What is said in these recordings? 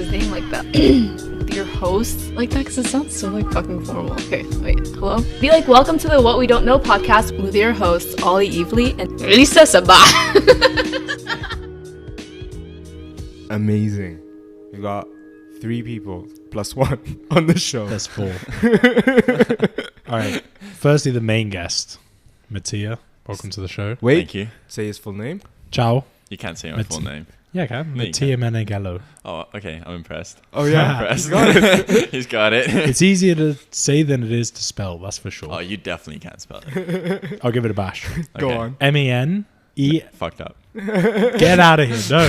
his name like that. Your host like that because it sounds so like fucking formal. Okay, wait, hello? Be like, welcome to the What We Don't Know podcast with your hosts, Ollie Evely and Lisa Sabah. Amazing. We got 3 people plus 1 on the show. That's 4. All right. Firstly, the main guest, Mattia. Welcome to the show. Wait, Thank you. say his full name. Ciao. You can't say my full name. Yeah, I can. No, you Mattia Meneghello. Oh, okay. I'm impressed. Oh yeah, I'm impressed. he's got it. He's got it. It's easier to say than it is to spell, that's for sure. Oh, you definitely can't spell it. I'll give it a bash. Go Okay. on. M-E-N-E. Fucked up. Get out of here. No.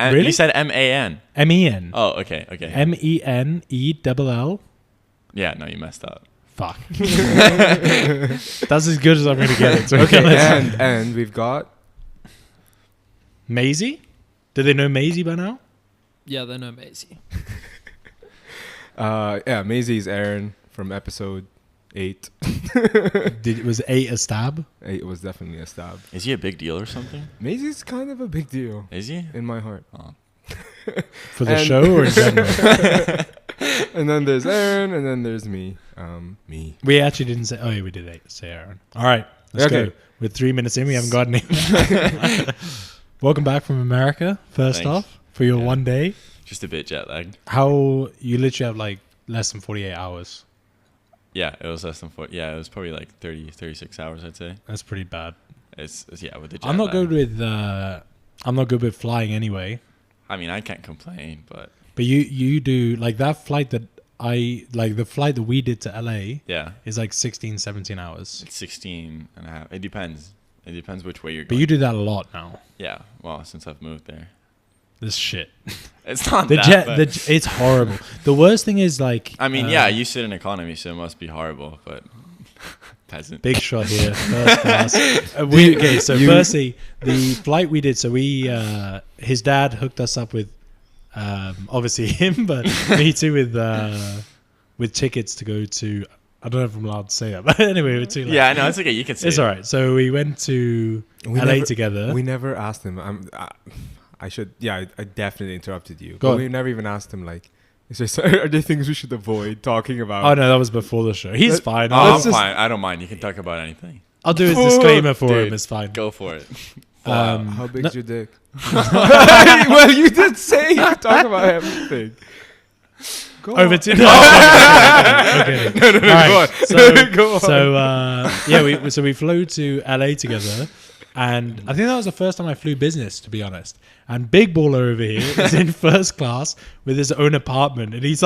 And Really? you said M-A-N. M-E-N. Oh, okay. M-E-N-E-L-L. Yeah, no, you messed up. Fuck. That's as good as I'm going to get it. So Okay, and we've got Maisie? Do they know Maisie by now? Yeah, they know Maisie. Maisie's Aaron from episode 8. Was 8 a stab? 8 was definitely a stab. Is he a big deal or something? Maisie's kind of a big deal Is he? in my heart. Oh. For the And- show or in general? And then there's Aaron, and then there's me. Me. We actually didn't say... Oh, yeah, we did say Aaron. All right. Let's Okay. go. We're 3 minutes in. We haven't got any. Welcome back from America, first Thanks. off, for your Yeah. one day. Just a bit jet lagged. How... You literally have, like, less than 48 hours. Yeah, it was less than 4. Yeah, it was probably like 30, 36 hours, I'd say. That's pretty bad. It's yeah, with the jet I'm not lag. good with... I'm not good with flying anyway. I mean, I can't complain, but But you do... Like, that flight that the flight that we did to LA yeah, is, like, 16, 17 hours. it's 16 and a half. It depends. It depends which way you're But going. you do that a lot now. Yeah, well, since I've moved there. This shit. It's not The that, jet... but- It's horrible. The worst thing is, like... I mean, yeah, you sit in economy, so it must be horrible, but peasant. Big shot here, first class. Firstly, the flight we did. So we, his dad hooked us up with, obviously him, but me too with tickets to go to. I don't know if I'm allowed to say that, but anyway, we're too. Yeah, no, it's okay. You can say It's it. all right. So we went to LA together. We never asked him. I should. Yeah, I definitely interrupted you. Go But on. we never even asked him. Like, are there things we should avoid talking about? Oh no, that was before the show. He's fine. Oh, I'm Let's just- fine. I don't mind. You can talk about anything. I'll do his disclaimer for Dude, him. It's fine. Go for it. How big's no- your dick? Well, you did say you could talk about everything. Go Over on. to okay. No, All right, go on. So, Go on. so we flew to LA together, and I think that was the first time I flew business, to be honest. And Big Baller over here is in first class with his own apartment, and he's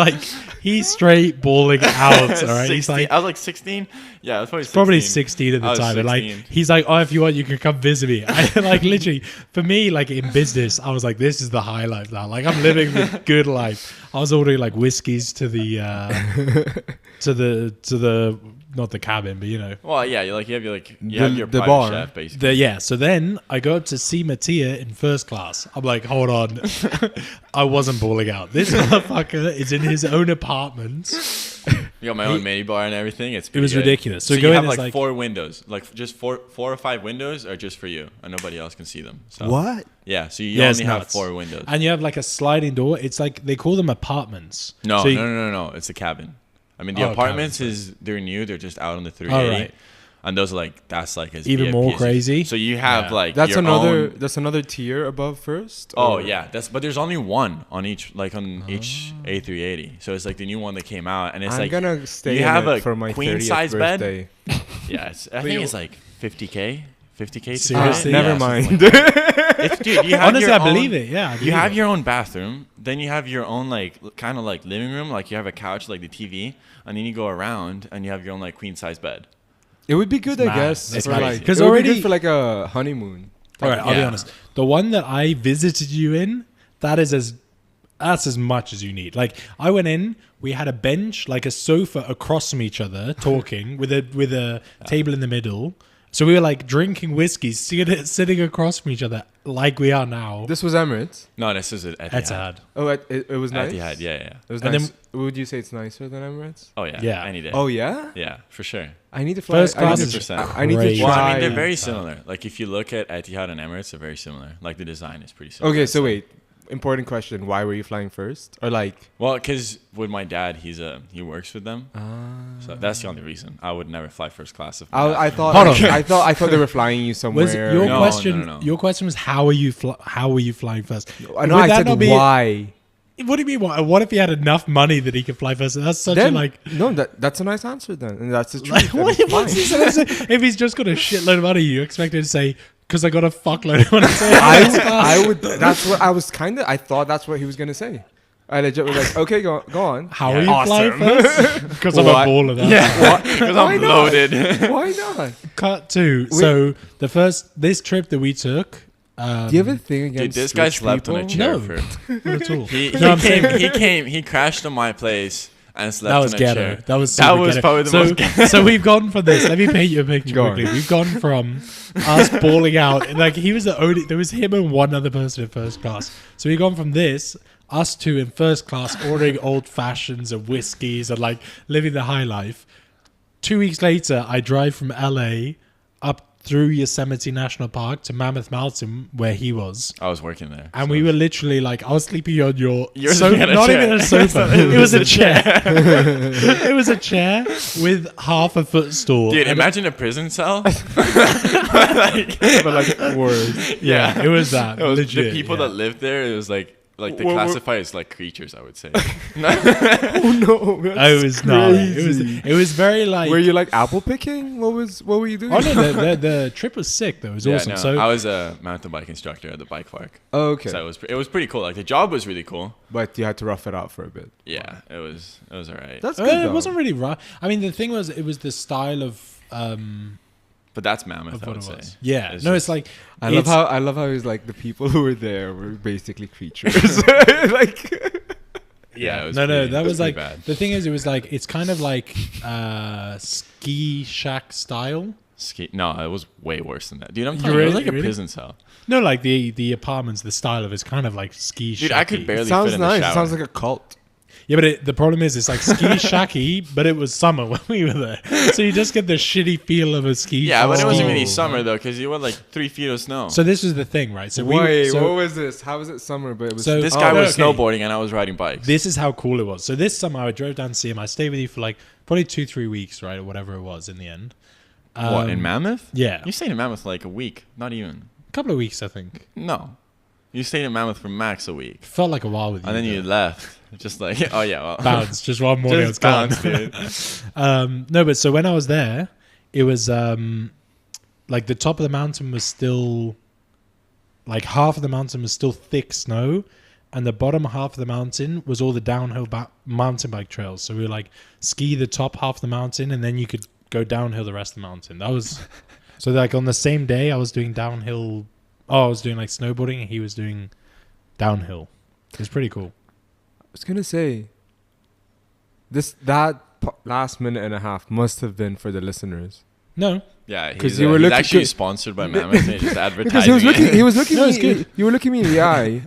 straight balling out. All right, he's 16. like I was like 16. Yeah, I was probably 16. probably 16 at the I was time. And like 16. he's like, oh, if you want, you can come visit me. I, like literally, for me, like in business, I was like, this is the high life now. Like I'm living the good life. I was ordering like whiskeys to the to the not the cabin, but you know. Well, yeah, you have your The private bar. chef basically. So then I go up to see Mattia in first class. I'm like, hold on. I wasn't balling out. This motherfucker is in his own apartment. You got my own mini bar and everything. It's It was pretty good. ridiculous. So So go you in, have it's like like- 4 windows, like just four or 5 windows are just for you, and nobody else can see them. So What? Yeah, so you Yeah, it's only have nuts. 4 windows. And you have like a sliding door. It's like they call them apartments. No, So you- no. It's a cabin. I mean, the Oh, apartments cabin, they're new. They're just out on the 380. right. And those are like, that's like as Even VIP more as crazy? So you have Yeah. like That's your another. own- That's another tier above first. Oh or- yeah, but there's only one on each, like on each A380. So it's like the new one that came out, and it's I'm like gonna stay you in have it a for my queen 30th size bed? birthday. yeah, I think it's like 50K. 50K. to Seriously? buy it? Never Yeah, mind. something like that. It's, dude, you have Honestly, your I believe own- it. Yeah, I You believe have it. your own bathroom, then you have your own like kind of like living room, like you have a couch, like the TV, and then you go around and you have your own like queen size bed. It would be good, It's I mad. guess. It's for crazy. like, 'Cause it would be already- good for like a honeymoon. All right, I'll be Yeah. honest. The one that I visited you in, that's as much as you need. Like I went in, we had a bench, like a sofa across from each other, talking with a table in the middle. So we were like drinking whiskey, sitting across from each other like we are now. This was Emirates. No, this is Etihad. Etihad. Oh, it was nice. Etihad, yeah. It was And nice. Would you say it's nicer than Emirates? Oh yeah, Yeah. any day. Oh yeah. Yeah, for sure. I need to fly. First class is 100%. I need to crazy. try. Well, I mean, they're very similar. Like if you look at Etihad and Emirates, they're very similar. Like the design is pretty similar. Okay, so wait. important question. Why were you flying first? Or like... Well, because with my dad, he works with them. So that's the only reason. I would never fly first class. If I thought Hold on. I thought they were flying you somewhere. Was your No, question? no. Your question was how were you flying first? No, Would I that said not be- why. What do you mean? What if he had enough money that he could fly first? That's such Then, a like. no, that's a nice answer then, and that's the truth. Like, and what, it's what's fine. he supposed to say? If he's just got a shitload of money, you expect him to say, "Because I got a fuckload of money." I would. That's what I was kind of. I thought that's what he was gonna say. I legit was like, okay, go on. How are you flying Awesome. first? Because I'm a What? baller. That. Yeah, because Why I'm not? loaded. Why not? Cut to. So this trip that we took. Do you have a thing Dude, against this guy rich slept on a people? chair. No. For, Not at all. he crashed on my place and slept That was on a ghetto. chair. That was That super was ghetto. probably the most ghetto. So we've gone from this. Let me paint you a picture Go on. quickly. We've gone from us balling out. And like he was the only. There was him and one other person in first class. So we've gone from this. Us two in first class ordering old fashions and whiskeys and like living the high life. 2 weeks later, I drive from LA up through Yosemite National Park to Mammoth Mountain where he was. I was working there. And so- we were literally like, I was sleeping on your You're sofa, sleeping on a not chair. even a sofa. It was a chair. It was a chair with half a footstool. Dude, And- imagine a prison cell. But like worse. yeah, it was that. It was legit. the people yeah. that lived there. It was like they Well, classify as like creatures. I would say. Oh no, It was not. It was very like. Were you like apple picking? What were you doing? Oh no, the trip was sick though. It was Yeah, awesome. no, So I was a mountain bike instructor at the bike park. Oh, okay, So it was pretty cool. Like the job was really cool. but you had to rough it out for a bit. Yeah, it was alright. That's good. it though. wasn't really rough. I mean, the thing was, it was the style of But that's Mammoth, of I what would it say. was. Yeah, It's no, just- it's like I love how he's like the people who were there were basically creatures. Like Yeah, it was no, pretty- that it was pretty like bad. the thing is, it was like it's kind of like ski shack style. No, it was way worse than that, dude. I'm You telling you, it was really- like a really? prison cell. No, like the apartments, the style of it's kind of like ski. Dude, I could shacky. barely fit sounds in the nice. shower. It sounds like a cult. Yeah, but the problem is, it's like ski shacky, but it was summer when we were there, so you just get the shitty feel of a ski. Yeah, but it wasn't really Oh. summer though, because you were like 3 feet of snow. So this was the thing, right? So Wait, so what was this? How was it summer? But it was So- this Oh, guy was okay. snowboarding and I was riding bikes. this is how cool it was. So this summer, I drove down to see him. I stayed with you for like probably 2-3 weeks, right, or whatever it was in the end. What, in Mammoth? Yeah, You stayed in Mammoth like a week, not even. a couple of weeks, I think. No. You stayed in Mammoth for max a week. Felt like a while with you. And then you though. left. Just like, oh yeah, well. Bounce just one morning. Just I was bounce, gone. dude. No, but so when I was there, it was like the top of the mountain was still like half of the mountain was still thick snow, and the bottom half of the mountain was all the downhill mountain bike trails. So we were like ski the top half of the mountain, and then you could go downhill the rest of the mountain. That was so like on the same day I was doing downhill. Oh, I was doing like snowboarding, and he was doing downhill. It was pretty cool. I was gonna say last minute and a half must have been for the listeners. No, Yeah, 'Cause he's, you were he's looking actually good. sponsored by Mammoth and he's just Because advertising. he was looking No, me. it's good. You were looking me in the eye.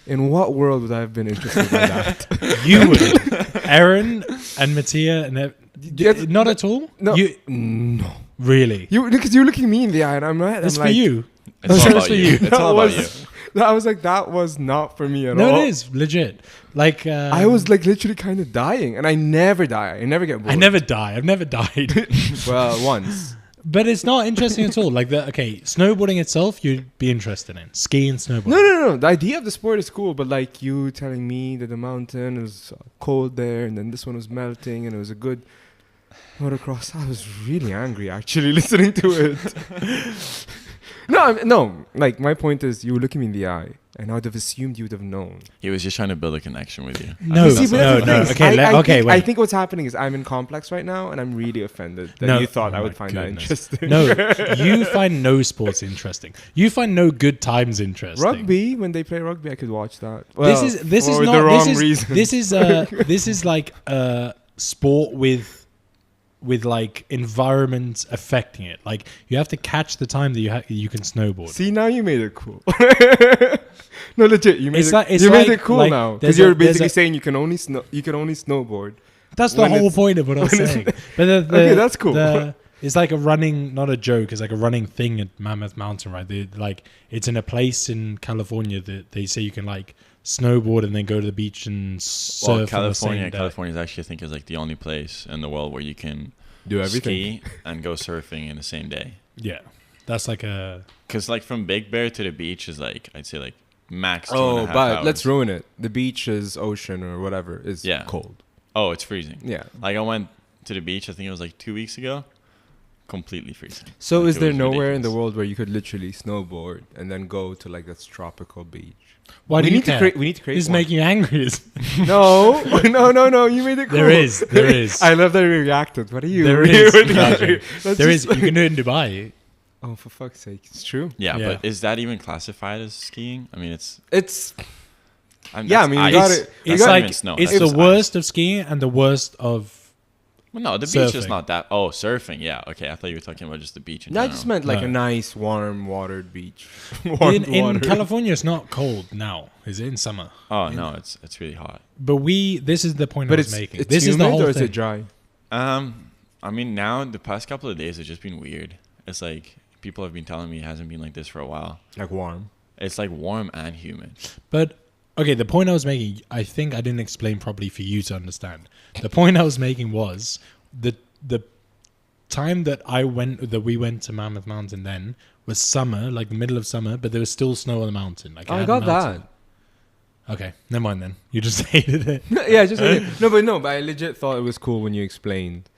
In what world would I have been interested in that? you would, Aaron and Mattia, and Yes, not at all. No, You no. really? Because you were looking me in the eye, and I'm right. It's I'm for like, you. It's all It's about for you. you. It's all about you. I was like, that was not for me at No, all. it is legit. Like I was like literally kind of dying, and I never die. I never get bored. I never die. I've never died. Well, once. But it's not interesting at all. Like snowboarding itself, you'd be interested in skiing, snowboarding. No. The idea of the sport is cool, but like you telling me that the mountain was cold there, and then this one was melting, and it was a good motocross. I was really angry actually listening to it. No. Like my point is, you were looking me in the eye, and I would have assumed you would have known. He was just trying to build a connection with you. No, I think See, that's but what that's it the no. is. thing. Okay, okay, wait. I think what's happening is I'm in complex right now, and I'm really offended that No. you thought Oh I would my find that goodness. interesting. No, you find no sports interesting. You find no good times interesting. Rugby, when they play rugby, I could watch that. This is for not the wrong this is, reason. This is like a sport with like environment affecting it. Like you have to catch the time that you can snowboard. See, now you made it cool. No, legit, you made It's it. like- it's you made like- it cool like, now there's because you're a- there's basically a- saying you can only snowboard. That's the when whole it's- point of what I was when it's- saying. But Okay, that's cool. It's like a running, not a joke. It's like a running thing at Mammoth Mountain, right? Like it's in a place in California that they say you can like snowboard and then go to the beach and surf on the same day. California is actually, I think, is like the only place in the world where you can Do everything. ski and go surfing in the same day. Yeah, that's like a. Because like from Big Bear to the beach is like, I'd say like max 2.5 Oh, but hours. let's ruin it. The beaches, ocean, or whatever is Yeah. cold. Oh, it's freezing. Yeah. Like I went to the beach, I think it was like 2 weeks ago. Completely freezing. So Like, is it there was nowhere in the ridiculous. world where you could literally snowboard and then go to like this tropical beach? Why do we you need to care? create. We need to create. This is one. making you angry. No, no. You made it cool. There is. I love that you reacted. What are you? There is. What are you- Roger. Let's There is. just- You can do it in Dubai. Oh, for fuck's sake! It's true. Yeah, Yeah. but is that even classified as skiing? I mean, it's. It's I'm, Yeah, that's I mean, you ice. gotta- That's you It's not gotta- like even snow. it's That's the just worst of skiing and the worst of. Well, no, the beach surfing. is not that. Oh, surfing. Yeah. Okay. I thought you were talking about just the beach in I general. just meant like No. a nice, warm, watered beach. In California, it's not cold now. Is it in summer? Oh no, it's really hot. But this is the point But I was it's making. it's This humid is the whole or is thing. it dry? I mean, now the past couple of days have just been weird. It's like people have been telling me it hasn't been like this for a while. Like warm. It's like warm and humid. But okay, the point I was making, I think I didn't explain properly for you to understand. The point I was making was the time that we went to Mammoth Mountain then was summer, like the middle of summer, but there was still snow on the mountain. Like it I had got melted. that. Okay, never mind then. You just hated it. Yeah, just no, but I legit thought it was cool when you explained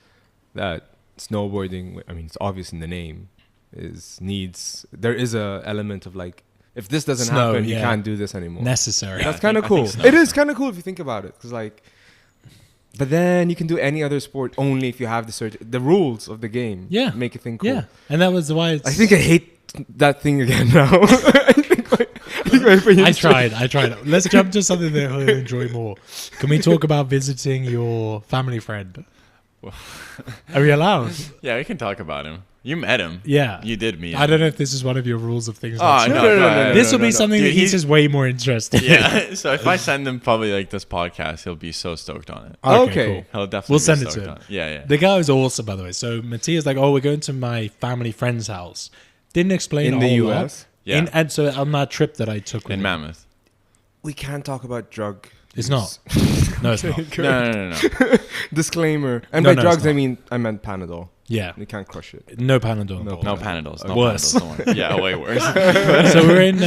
that snowboarding. I mean, it's obvious in the name. There is a element of like, if this doesn't Snow, happen, you yeah. can't do this anymore. Necessary. Yeah. That's kind of I think cool. snow It is is kind of cool if you think about it, because like, but then you can do any other sport only if you have the rules of the game. Yeah. Make a thing cool. Yeah, and that was why it's. I think I hate that thing again now. I tried. Let's jump to something that he'll enjoy more. Can we talk about visiting your family friend? Are we allowed? Yeah, we can talk about him. You met him. Yeah. You did meet him. I don't know if this is one of your rules of things. Oh, not no, to- no, no. This will be something Dude, that he's just way more interested in. Yeah. So if I send him probably like this podcast, he'll be so stoked on it. Okay. Cool. He'll definitely We'll be send it to stoked him. on Yeah. The guy was awesome, by the way. So Mattia's like, "Oh, we're going to my family friend's house." Didn't explain In the all that. US? Yeah. And so on that trip that I took with In him. Mammoth. We can't talk about drug. It's use. not. No, it's not. No. Disclaimer. And No, by no, drugs, it's not. I meant Panadol. Yeah. You can't crush it. No Panadol. No involved. No Panadols. No Worse. Panadols. Don't worry. Yeah, way worse. So we're in.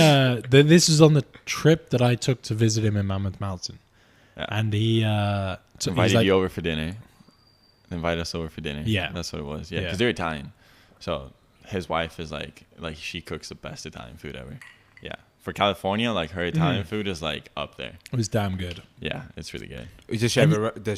This is on the trip that I took to visit him in Mammoth Mountain, Yeah. and he so Invited he's like, you over for dinner. Invite us over for dinner. Yeah. That's what it was. Yeah, Yeah. because they're Italian. So his wife is like she cooks the best Italian food ever. Yeah. For California, like her Italian food is like up there. it was damn good. Yeah, it's really good. Does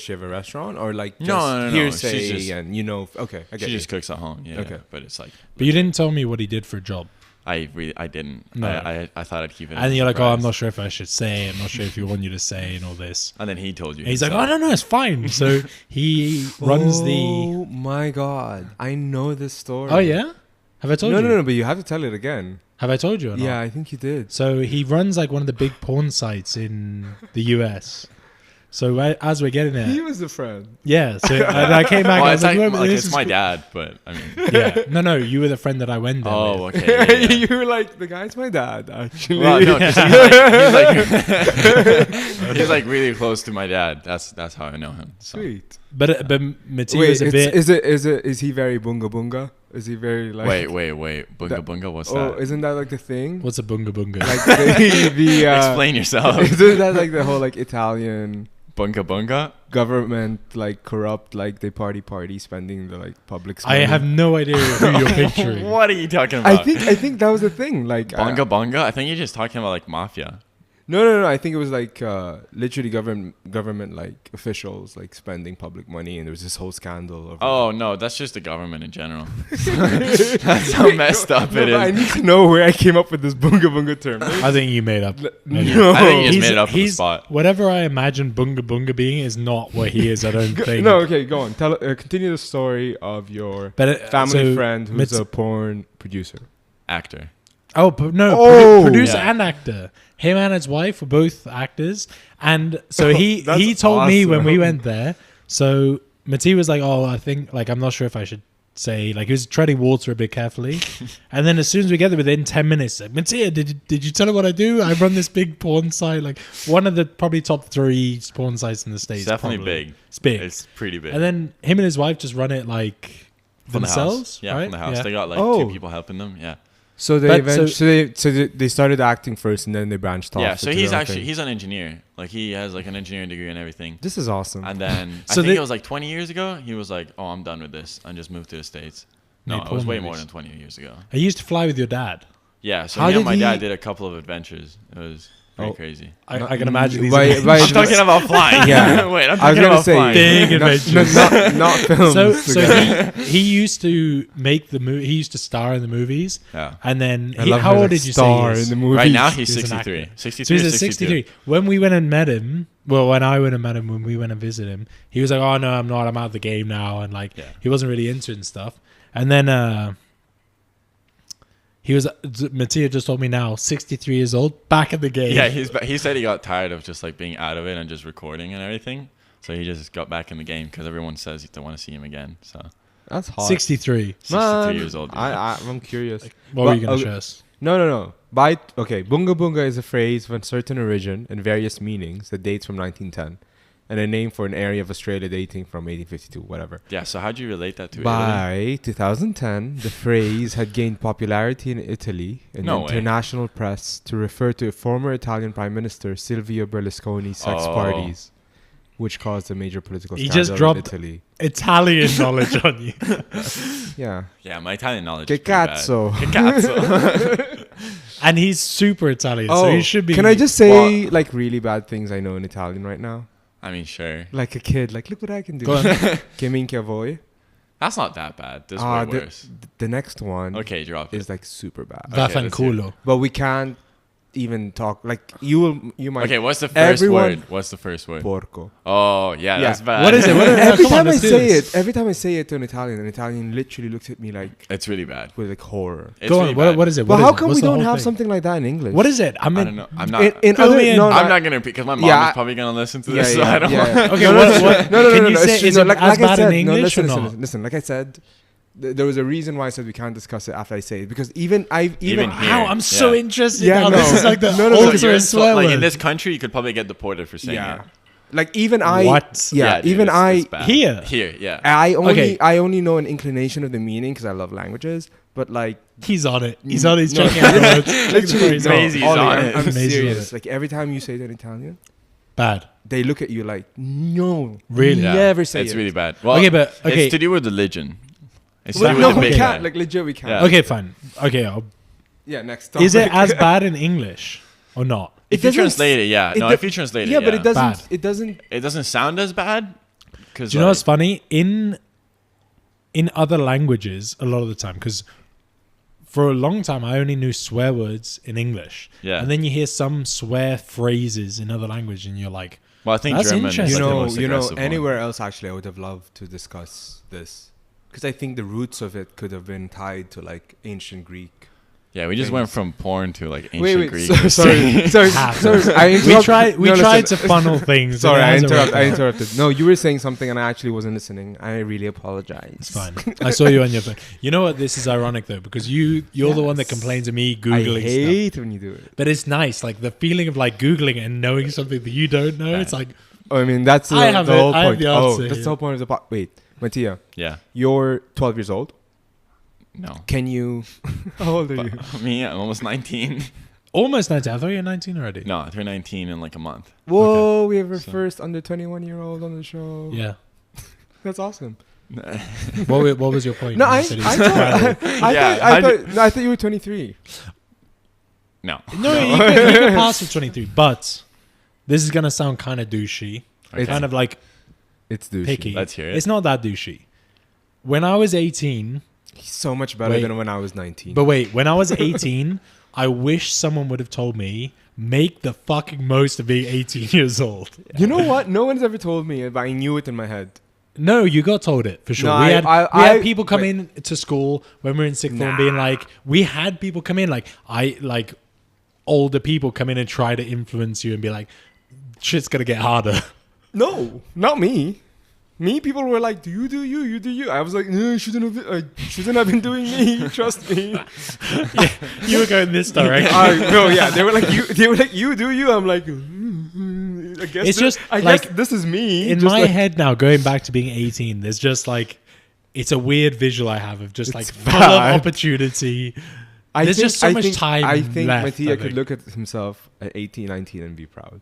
she have a restaurant or like just No. hearsay She's just- and okay, I get She you. just cooks at home. Yeah. Okay. But it's like But you didn't tell me what he did for a job, I didn't. No. I thought I'd keep it. as and a you're like, "Oh, I'm surprise. not sure if I should say. I'm not sure if you want you to say, and all this." And then he told you. And he's like, himself. "Oh no, it's fine." So he runs the. Oh my god, I know this story. Oh yeah, have I told you? No, but you have to tell it again. Have I told you or not? Yeah, I think you did. So he runs like one of the big porn sites in the US. So as we're getting He there, was the friend. yeah. So and I came back. Well, I it's was like, like, "Well, this it's is my cool." dad, but I mean. Yeah. No, you were the friend that I went there Oh, with. okay. Yeah. You were like, the guy's my dad, actually. Well, no, 'cause he's like really close to my dad. That's how I know him. So. Sweet. But Mattia Wait, was a bit. is he very bunga bunga? Is he very like? Wait. Bunga That- bunga, what's Oh, that? isn't that like the thing? What's a bunga bunga? Like the Explain yourself. Isn't that like the whole like Italian Bunga bunga? government like corrupt, like they party spending the like public's I money? have no idea who you're picturing. What are you talking I about? think that was the thing. Like Bunga bunga? I think you're just talking about like mafia. No. I think it was like literally government like officials like spending public money, and there was this whole scandal. Of Oh no, that's just the government in general. That's how messed up it but I is. need to know where I came up with this bunga bunga term. I think you made up. No. I think you just made it up on the spot. Whatever I imagine bunga bunga being is not what he is. I don't think. No, okay, go on. Continue the story of your But family so friend who's Mits- a porn producer. Actor. Oh producer Yeah. and actor. Him and his wife were both actors, and so he That's told me when we awesome. went there. So Mattia was like, "Oh, I think like I'm not sure if I should say, like, he was treading water a bit carefully. And then as soon as we get there, within 10 minutes, like, Mattia, did you tell her what I do? I run this big porn site, like one of the probably top 3 porn sites in the States. It's definitely probably. big. It's big. It's pretty big. And then him and his wife just run it like From the themselves, house. Yeah, right? from the house. Yeah. They got like Oh. 2 people helping them. Yeah. So they But- they started acting first, and then they branched off. Yeah. So into he's their own actually thing. he's an engineer. Like he has like an engineering degree and everything. This is awesome. And then I So think they- it was like 20 years ago. He was like, "Oh, I'm done with this," and just moved to the States. No, Made it was porn way movies. more than 20 years ago. I used to fly with your dad. Yeah. So How me and did my he- dad did a couple of adventures. It was pretty Oh. crazy. I can imagine these. By- adventures. by- I'm talking about flying. Yeah. Wait, I'm I was talking gonna about say flying. Big not, adventures. not films. So together. he used to make the movie. He used to star in the movies, Yeah. and then I love how his old did you say star he is? in the movie? Right now he's He's an 63. actor. 63 So he's or at 62. 63. When we went and met him, well, when I went and met him, when we went and visited him, he was like, "Oh no, I'm not. I'm out of the game now," and like Yeah. he wasn't really into it and stuff. And then he was. Mattia just told me now, 63 years old, back in the game. Yeah, he said he got tired of just like being out of it and just recording and everything. So he just got back in the game because everyone says they want to see him again. So That's hot. 63. 63 years old. I'm curious. What were you But, gonna okay. show us? No. Okay, bunga bunga is a phrase of uncertain origin and various meanings that dates from 1910, and a name for an area of Australia dating from 1852, whatever. Yeah, so how'd you relate that to Italy? By 2010, the phrase had gained popularity in Italy in No way. international press to refer to a former Italian Prime Minister Silvio Berlusconi's sex Oh. parties, which caused a major political He scandal just dropped- in Italy. Italian knowledge on you. Yeah. Yeah, my Italian knowledge Che is pretty bad. cazzo. Che cazzo. And he's super Italian, so he should be. Can I just say like really bad things I know in Italian right now? I mean, sure. Like a kid, like look what I can do. Go on. Che minchia voi? That's not that bad. This is Ah, way worse. the next one Okay, drop it. is like super bad. Okay, let's hear Vaffanculo. But we can't even talk like you might Okay, what's the first everyone- word? What's the first word? porco. Oh, yeah, that's bad. What is it? What is it? Every Come on, time I let's do say this. it, every time I say it to an Italian literally looks at me like It's really bad. with like horror. It's Go really on. bad. What is it? But What how is it? come What's we the don't whole have thing? something like that in English? What is it? I I mean, don't know. I'm not. in Fill other me in. no, I'm no, not gonna because my mom Yeah, is probably gonna listen to yeah, this. So yeah, I don't yeah. want. Okay, no, what- no, can you it's say- true. is No, it like as I bad said, in no, English or listen, not? listen. Like I said, there was a reason why I said we can't discuss it after I say it because even Even here. Wow, I'm so Yeah. interested Yeah, now. no. This is like the No, no, no, So ultimate you're swear like word. in this country, you could probably get deported for saying yeah, it. like even I What? yeah, dude, even it's- I it's bad. Here? Here, yeah. Okay. I only know an inclination of the meaning because I love languages, but like He's on it. He's on it. He's No. checking out the words. literally, No, Amazing. He's Ollie, on I'm, it. I'm Amazing on serious. it. Like every time you say it in Italian, Bad. they look at you like no, Really? Yeah. never say It's it. really bad. Well, Okay, but- okay. it's to do with religion. It's to Well, do no, with the we big can't. guy. Like legit, we can't. Yeah. Okay, fine. Okay, Yeah, next. is it topic. as bad in English or not? If you doesn't translate it, yeah. it No, do- if you translate it, yeah, but it doesn't. Bad. It doesn't. It doesn't sound as bad. Cause Do you know what's funny? In other languages, a lot of the time, because for a long time I only knew swear words in English. Yeah. And then you hear some swear phrases in other language, and you're like, Well, I think That's German is interesting. like the most aggressive one. anywhere else actually, I would have loved to discuss this because I think the roots of it could have been tied to like ancient Greek. Yeah, we just things. went from porn to like ancient Greek. sorry. Happens. I we interrupt- tried no, tried to listen. funnel things. Sorry, and it I hasn't worked out. interrupted. No, you were saying something and I actually wasn't listening. I really apologize. It's fine. I saw you on your phone. You know what? This is ironic though, because you're the one that Yes. complains of me I googling stuff. hate when you do it. But it's nice, like the feeling of like googling and knowing something that you don't know. It's like I mean, that's the, I have the it. whole I have point. the Oh, answer that's here. the whole point of the pot. Wait, Mattia, Yeah. you're 12 years old. No. Can you? How old are you? Me, I'm almost 19. almost 19. I thought you're 19 already. No, I turned 19 in like a month. Whoa, we have our So- first under 21-year-old on the show. Yeah. That's awesome. What was your point? No, when I you said thought, he's I thought you were 23. No. No, you can pass for 23, but this is gonna sound kind of douchey, Okay. kind of like It's douchey. picky. Let's hear it. It's not that douchey. When I was 18, He's so much better Wait. than when I was 19. but wait, when I was 18, I wish someone would have told me make the fucking most of being 18 years old. you know what? No one's ever told me, but I knew it in my head. No, you got told it for sure. No, we I- had people come wait. in to school when we were in sixth form, being like, we had people come in like older people come in and try to influence you and be like, shit's gonna get harder. No, not me. Me, people were like, "Do you do you? You do you?" I was like, "No, I shouldn't have been doing me. Trust me." You were going this direction. No, yeah, they were like, "You do you?" I'm like, I guess It's just I like guess this is me. in just my like, head now, going back to being 18, there's just like it's a weird visual I have of just like It's full of bad. opportunity. I There's think- just so I much think- time I think left, Mattia I could think. look at himself at 18, 19 and be proud.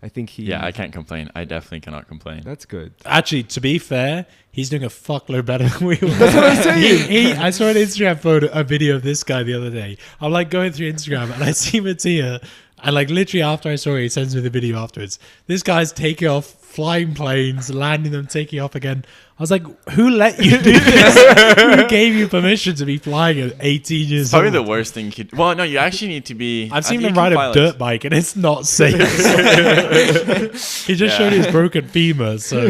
I think he. Yeah, I can't complain. I definitely cannot complain. That's good. Actually, to be fair, he's doing a fuckload better than we were. That's what I'm saying. I saw an Instagram photo, a video of this guy the other day. I'm like going through Instagram and I see Mattia, and like literally after I saw it, he sends me the video afterwards. This guy's taking off, flying planes, landing them, taking off again. I was like, who let you do this? Who gave you permission to be flying at 18 years It's probably old? the worst thing you could. Well, no, you actually need to be. I've seen you him can ride fly, a like- dirt bike and it's not safe. He just showed his broken femur. So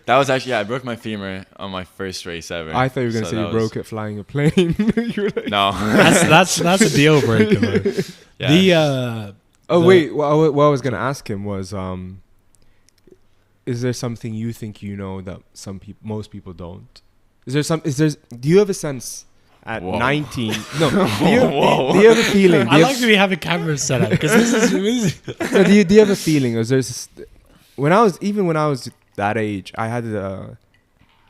That was actually, I broke my femur on my first race ever. I thought you were gonna So say you that broke it flying a plane. You were like, No. that's a deal breaker. Though. Yeah. The wait. What I was gonna ask him was, is there something you think you know that most people don't? Is there? Do you have a sense at Whoa. 19? No. Do you Whoa. have a feeling? I like that we have a camera set up because this is No, do you have a feeling? Or is there's when I was that age, I had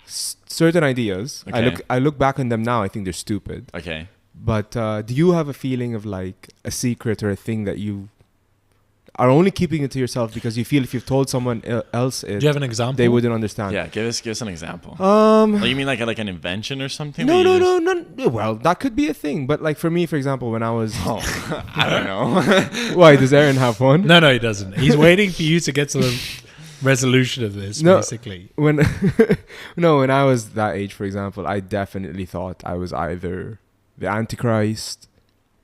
certain ideas. Okay. I look back on them now. I think they're stupid. Okay. But do you have a feeling of like a secret or a thing that you are only keeping it to yourself because you feel if you've told someone else Do it, you have an example? they wouldn't understand? Yeah, give us an example. Um. You mean like an invention or something? No, that you no, just- no. Well, that could be a thing. But like for me, for example, when I was, Oh, I don't know. why does Aaron have one? No, he doesn't. He's waiting for you to get to the resolution of this, No. basically. When when I was that age, for example, I definitely thought I was either the Antichrist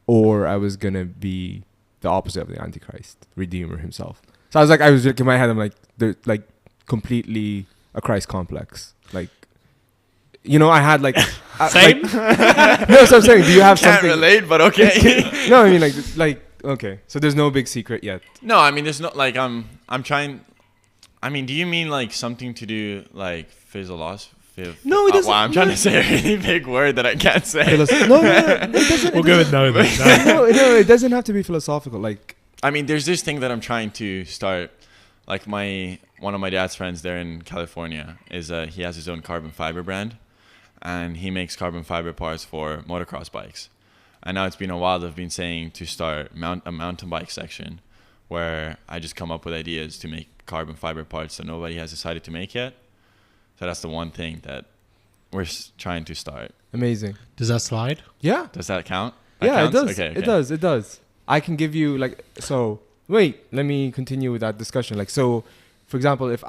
or I was gonna be the opposite of the Antichrist, Redeemer himself. So I was like in my head, I'm like, they're like completely a Christ complex. Like, I had like Same? no, so I'm saying, do you have Can't something? relate, but okay. No, I mean like okay. So there's no big secret yet. No, I mean there's no like I'm trying. I mean, do you mean like something to do like physiology? No, it doesn't- Wow, I'm trying no. to say a really big word that I can't say. No, it doesn't. We'll go with no then. No, it doesn't have to be philosophical. Like, I mean, there's this thing that I'm trying to start. Like one of my dad's friends there in California is he has his own carbon fiber brand, and he makes carbon fiber parts for motocross bikes. And now it's been a while. They've been saying to start a mountain bike section, where I just come up with ideas to make carbon fiber parts that nobody has decided to make yet. So that's the one thing that we're trying to start. amazing. Does that slide? Yeah. Does that count? That Yeah, counts? it does. Okay, It does. It does. I can give you like so. Wait, let me continue with that discussion. Like so, for example, if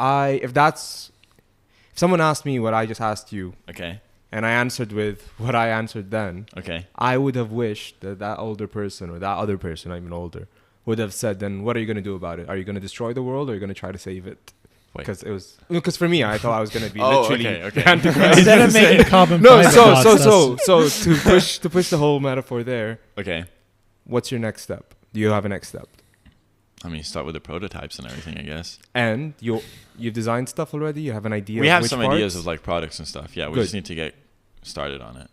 someone asked me what I just asked you, Okay. and I answered with what I answered then, Okay. I would have wished that older person or that other person, not even older, would have said, then what are you going to do about it? Are you going to destroy the world or are you going to try to save it? Wait. Because for me, I thought I was going to be Oh, literally okay. Instead of making carbon No, fiber so parts, to push the whole metaphor there, Okay. what's your next step? Do you have a next step? I mean, start with the prototypes and everything, I guess. And you've designed stuff already. You have an idea. We of have which some parts? ideas of like products and stuff. Yeah, we Good. just need to get started on it.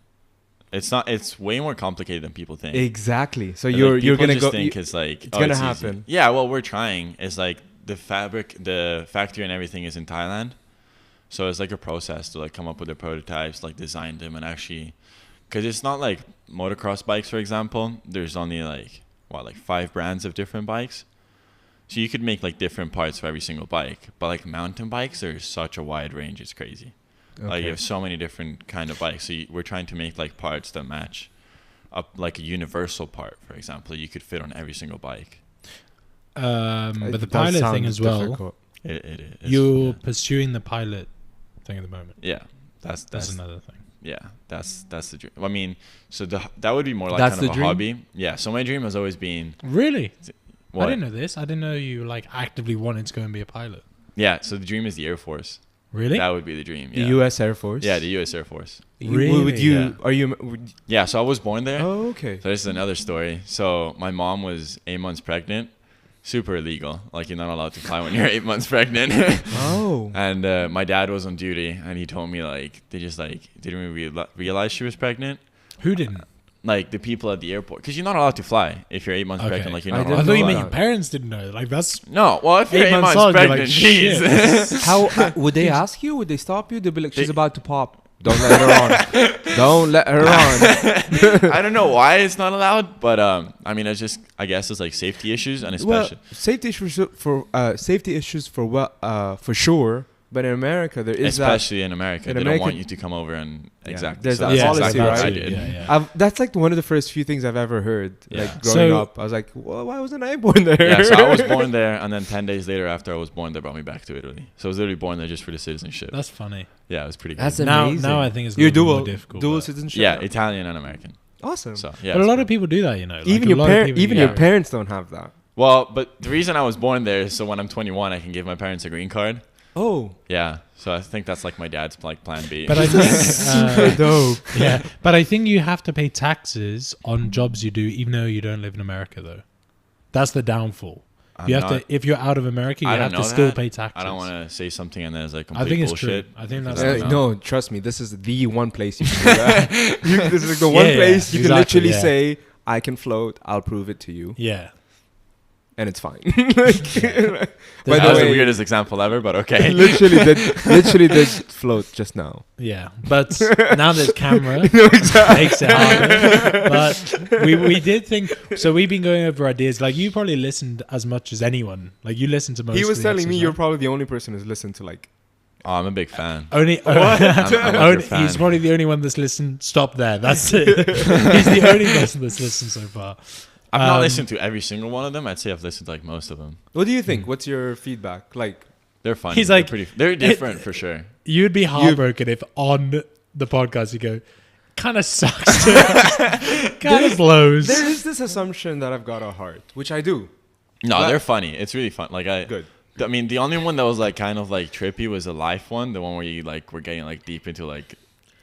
It's way more complicated than people think. Exactly. So Like, you're people gonna just go. think it's like it's gonna easy. happen. Yeah, well, we're trying. It's like the factory and everything is in Thailand, so it's like a process to like come up with the prototypes, like design them, and actually, because it's not like motocross bikes, for example. There's only like 5 brands of different bikes, so you could make like different parts for every single bike. But like mountain bikes, there's such a wide range. It's crazy. Like you have so many different kind of bikes. So we're trying to make like parts that match up, like a universal part, for example, you could fit on every single bike. but the It does pilot sound thing as well. difficult. It is. You're yeah. pursuing the pilot thing at the moment. Yeah, that's That's another thing. yeah, that's the dream. I mean, so that would be more like That's kind of the a dream? hobby. Yeah. So my dream has always been Really? what? I didn't know this. I didn't know you like actively wanted to go and be a pilot. Yeah. So the dream is the Air Force. Really? That would be the dream. The Yeah. U.S. Air Force. Yeah, the U.S. Air Force. Would you? Yeah. Are you? Yeah. So I was born there. Oh, okay. So this is another story. So my mom was 8 months pregnant. super illegal. Like you're not allowed to fly when you're 8 months pregnant. Oh. And my dad was on duty, and he told me like they just like didn't realize she was pregnant. Who didn't? Like the people at the airport, because you're not allowed to fly if you're 8 months Okay. pregnant. Like you're I not. didn't I thought you know meant that. your parents didn't know. Like that's No, well, if you're 8 8 months months old, you're pregnant, like, jeez. shit. How would they ask you? Would they stop you? They'd be like, she's about to pop. Don't let her on. Don't let her on. I don't know why it's not allowed, but I mean, it's just I guess it's like safety issues, and Well, especially safety issues for sure. But in America, there is especially in America, in they America- don't want you to come over and Yeah, exactly. there's So that that's policy, exactly what right? I too. did. Yeah. That's like one of the first few things I've ever heard. Yeah. Like growing So- up, I was like, well, why wasn't I born there? Yeah, so I was born there, and then 10 days later, after I was born, they brought me back to Italy. So I was literally born there just for the citizenship. That's funny. Yeah, it was pretty good. That's Now amazing. I think it's a You're little bit dual more difficult. dual but- citizenship. Yeah, Italian and American. Awesome. So yeah, But a it's lot cool. of people do that, you know. Like, even a your lot of people- even yeah. your parents don't have that. Well, but the reason I was born there is so when I'm 21, I can give my parents a green card. Oh, Yeah, so I think that's like my dad's like plan B. But I think, dope. yeah. But I think you have to pay taxes on jobs you do, even though you don't live in America. Though, that's the downfall. I'm You have not- to, if you're out of America, you I have don't to know still that. pay taxes. I don't want to say something and then it's like I complete think it's bullshit. true. I think that's because I don't No, know. trust me. This is the one place you can do that. This is like the one Yeah, place you can exactly, literally yeah. say, "I can float. I'll prove it to you," Yeah. and it's fine. By That the was the way, weirdest example ever, but okay. literally did float just now. Yeah, but now there's camera, makes it harder. But we did think so. We've been going over ideas. Like you probably listened as much as anyone. Like you listened to most. He of was the telling me episodes, you're right? probably the only person who's listened to like. Oh, I'm a big fan. Only, I'm a bigger fan. he's probably the only one that's listened. Stop there. That's it. He's the only person that's listened so far. I've not Um, listened to every single one of them. I'd say I've listened to like most of them. What do you think? What's your feedback? Like, They're fun. He's they're like- they're different for sure. You'd be heartbroken if on the podcast you go, kind of sucks. Kind of blows. there is this assumption that I've got a heart, which I do. No, But- they're funny. It's really fun. Like Good. I mean, the only one that was like kind of like trippy was the life one, the one where you like were getting like deep into like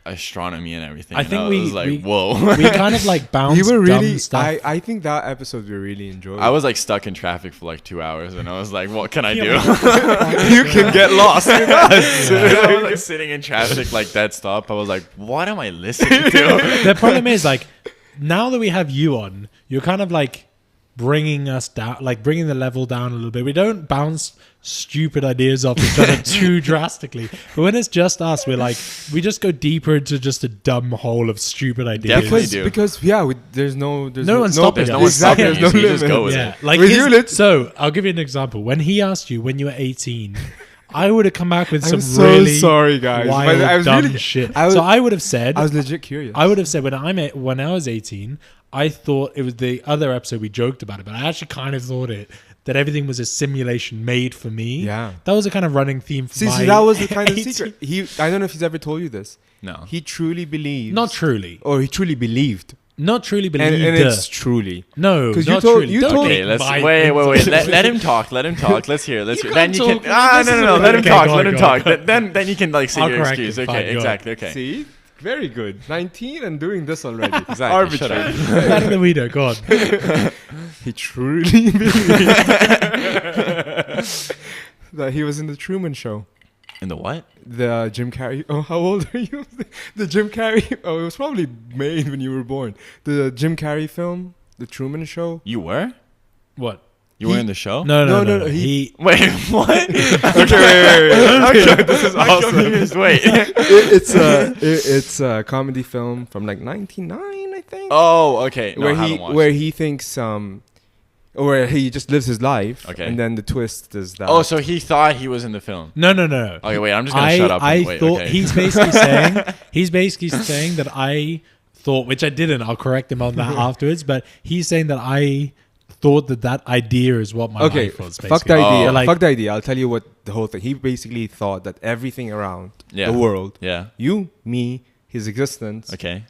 astronomy and everything. I and think I we- was like, we- whoa. We kind of like bounced You were dumb really. stuff. I think that episode we really enjoyed. I was like stuck in traffic for like 2 hours, and I was like, "What can I do?" you can get lost with us. I was like sitting in traffic like dead stop. I was like, "What am I listening to?" The problem is like now that we have you on, you're kind of like bringing us down, like bringing the level down a little bit. We don't bounce stupid ideas off each other too drastically, but when it's just us, we're like we just go deeper into just a dumb hole of stupid ideas. Definitely do. Because yeah, there's no one's stopping There's us. no one Exactly, stopping there's you, no so you just limit. go with Yeah, it. like With his- you, let's- so I'll give you an example. When he asked you when you were 18, I would have come back with I'm some so really sorry, guys. wild, But I was dumb really- shit. I was- So I would have said, I was legit curious. I would have said when I was 18, I thought it was the other episode we joked about it, but I actually kind of thought that everything was a simulation made for me. Yeah. That was a kind of running theme for See, my that was the kind of 18 secret. I don't know if he's ever told you this. No. He truly believes. Not truly. Or he truly believed. Not truly believed. And it's truly. no, 'Cause you not told- truly. you Don't told- take Okay, let's my wait. things. Let him talk. Let him talk. Let's hear. Let's You hear. Then can't you can. talk, man. This is No. what- Let him Okay, talk. go Let on, him go talk. on. Then you can like say I'll your correct excuse. it. Okay, Fine, go. exactly. Okay. See? Very good. 19 and doing this already. Exactly. Arbitrary. Shut up. Better than we do. Go on. He truly believed that he was in the Truman Show. In the what? The Jim Carrey. Oh, how old are you? The Jim Carrey. Oh, it was probably made when you were born. The Jim Carrey film, The Truman Show. You were? What? You were in the show? No. he- Wait, what? Okay, wait. Okay, this is awesome. Wait. It's a comedy film from like 99, I think. Oh, okay. No, I haven't watched. where he thinks where he just lives his life. Okay. And then the twist is that. Oh, so he thought he was in the film. No. Okay, wait. I'm just gonna shut up. I And wait, thought okay. he's basically saying that I thought, which I didn't. I'll correct him on that afterwards. But he's saying that I thought that idea is what my Okay, life was. fuck Basically. the idea. Oh. Like- Fuck the idea. I'll tell you what the whole thing. He basically thought that everything around Yeah. the world, Yeah. you, me, his existence, Okay.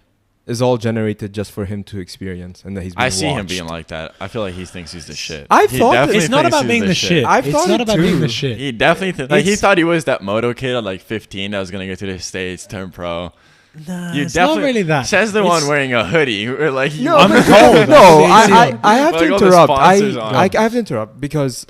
is all generated just for him to experience, and that he's. Being I see him watched. being like that. I feel like he thinks he's the shit. I He thought that- definitely It's not thinks about he's being the shit. I've It's thought not it about being too. the shit. He definitely he It's- thought he was that moto kid at like 15 that was gonna go to the States, turn pro. Nah, You it's not really that. Says the It's- one wearing a hoodie. We're like, I'm cold. No, That's I have Like to all the interrupt. sponsors on. I have to interrupt because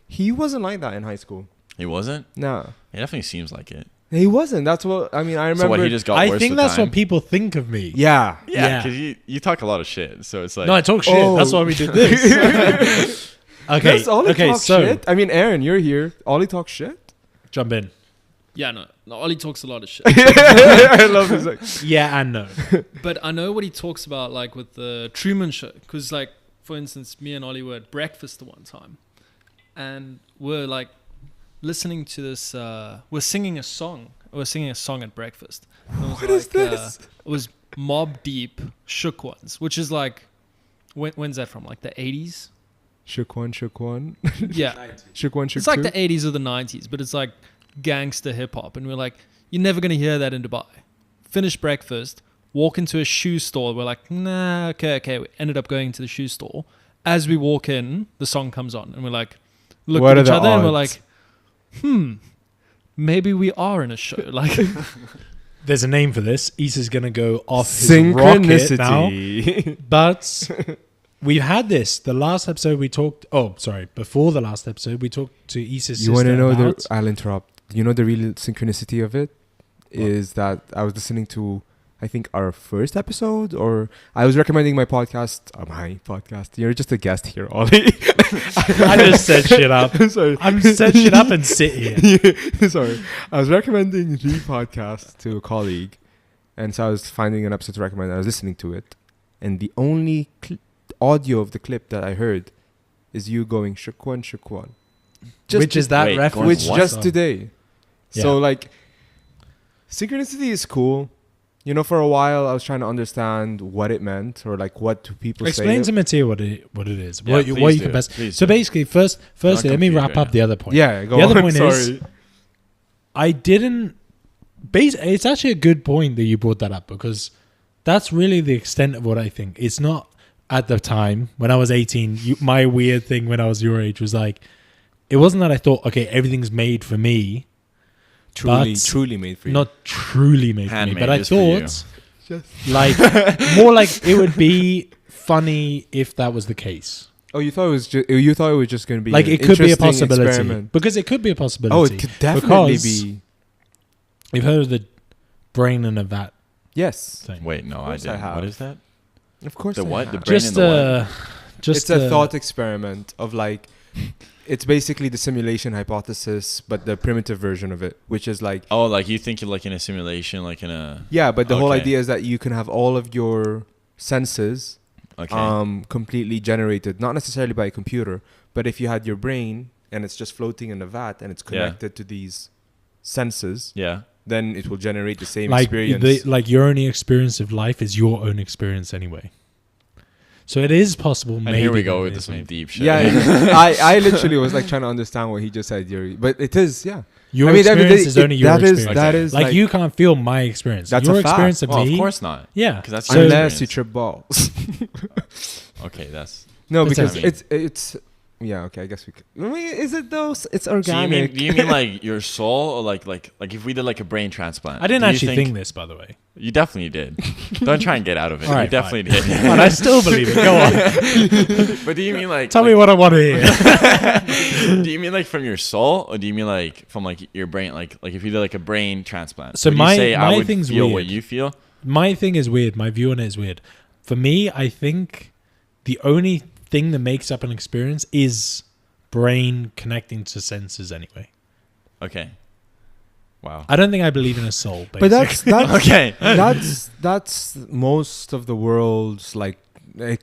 he wasn't like that in high school. he wasn't. No, He definitely seems like it. he wasn't. That's what I mean. I remember. So what? He just got I worse think with that's time? what people think of me. yeah. Yeah, Yeah. because you talk a lot of shit. So it's like No, I talk shit. Oh. That's why we did this. Okay. That's Ollie Okay. talks So shit. I mean, Aaron, you're here. Ollie talks shit. jump in. Yeah, no. Ollie talks a lot of shit. I love his like, Yeah and no. But I know what he talks about, like with the Truman Show. Because, like, for instance, me and Ollie were at breakfast the one time. And we're, like, listening to this. We're singing a song. We're singing a song at breakfast. What is this? It was Mobb Deep, Shook Ones, which is like, when's that from? Like the 80s? Shook one, shook one, Yeah. shook one, shook It's like two. the 80s or the 90s, but it's like gangster hip hop. And we're like, you're never going to hear that in Dubai. Finish breakfast, walk into a shoe store. We're like, nah, okay. We ended up going to the shoe store. As we walk in, the song comes on. And we're like, look What at are each the other and we're odds? like, maybe we are in a show. Like, There's a name for this. Issa's gonna go off his rocket now. Synchronicity. But we've had this. The last episode we talked. Oh, sorry. Before the last episode, we talked to Issa's sister You want to know about. I'll interrupt. You know the real synchronicity of it is that I was listening to, I think, our first episode, or I was recommending my podcast. You're just a guest here, Ollie. I just set shit up. Sorry. I'm set shit up and sit here. Sorry. I was recommending the podcast to a colleague, and so I was finding an episode to recommend. I was listening to it, and the only audio of the clip that I heard is you going shook one, Which is that Wait, reference? going which what? just today. Yeah. So like, synchronicity is cool. You know, for a while I was trying to understand what it meant, or like what do people Explain say. to Mattia what it is. Yeah, what please you do. can best. Please So do. basically, firstly, let me confused wrap right up now. the other point. Yeah, go The on. other point is- Sorry. I didn't. It's actually a good point that you brought that up, because that's really the extent of what I think. It's not at the time when I was 18. My weird thing when I was your age was like, it wasn't that I thought, okay, everything's made for me. but truly made for you. Not truly made for me, Handmade but I just for you. thought like more like it would be funny if that was the case. Oh, you thought it was just. You thought it was just going to be Like an it could be a interesting possibility, experiment. because it could be a possibility. Oh, it could definitely because be. You've heard of the brain in a vat Yes, thing. Wait, no, I course I didn't. have. What is that? of course. The I what? have. The brain Just in the just It's a thought experiment of like, it's basically the simulation hypothesis, but the primitive version of it, which is like, what? Oh, like you think you're like in a simulation, like in a. yeah, but the whole Okay. idea is that you can have all of your senses Okay. completely generated, not necessarily by a computer, but if you had your brain and it's just floating in a vat and it's Yeah. connected to these senses, Yeah. then it will generate the same like experience. like your only experience of life is your own experience anyway. So it is possible. And maybe here we that go it with is some made. deep shit. Yeah, I literally was like trying to understand what he just said, Yuri, but it is, yeah. Your I mean, experience is only your experience. That is Like you can't feel my experience. That's your a fact. experience of Well, me. of course not. Yeah. 'Cause that's your unless you experience. trip balls. Okay, that's. No, That's because what I mean. it's yeah. Okay, I guess we could. I mean, is it though? It's So you organic. mean, do you mean like your soul, or like if we did like a brain transplant? I didn't do you actually think this, by the way. You definitely did. Don't try and get out of it. All right, you definitely fine. did. But I still believe it. Go on. But do you mean like? Tell me what I want to hear. Do you mean like from your soul, or do you mean like from like your brain? Like if you did like a brain transplant. So would my- you say I my would thing's feel what weird. you feel? My thing is weird. My view on it is weird. For me, I think the only thing that makes up an experience is brain connecting to senses anyway. Okay. Wow. I don't think I believe in a soul. but that's Okay. that's most of the world's like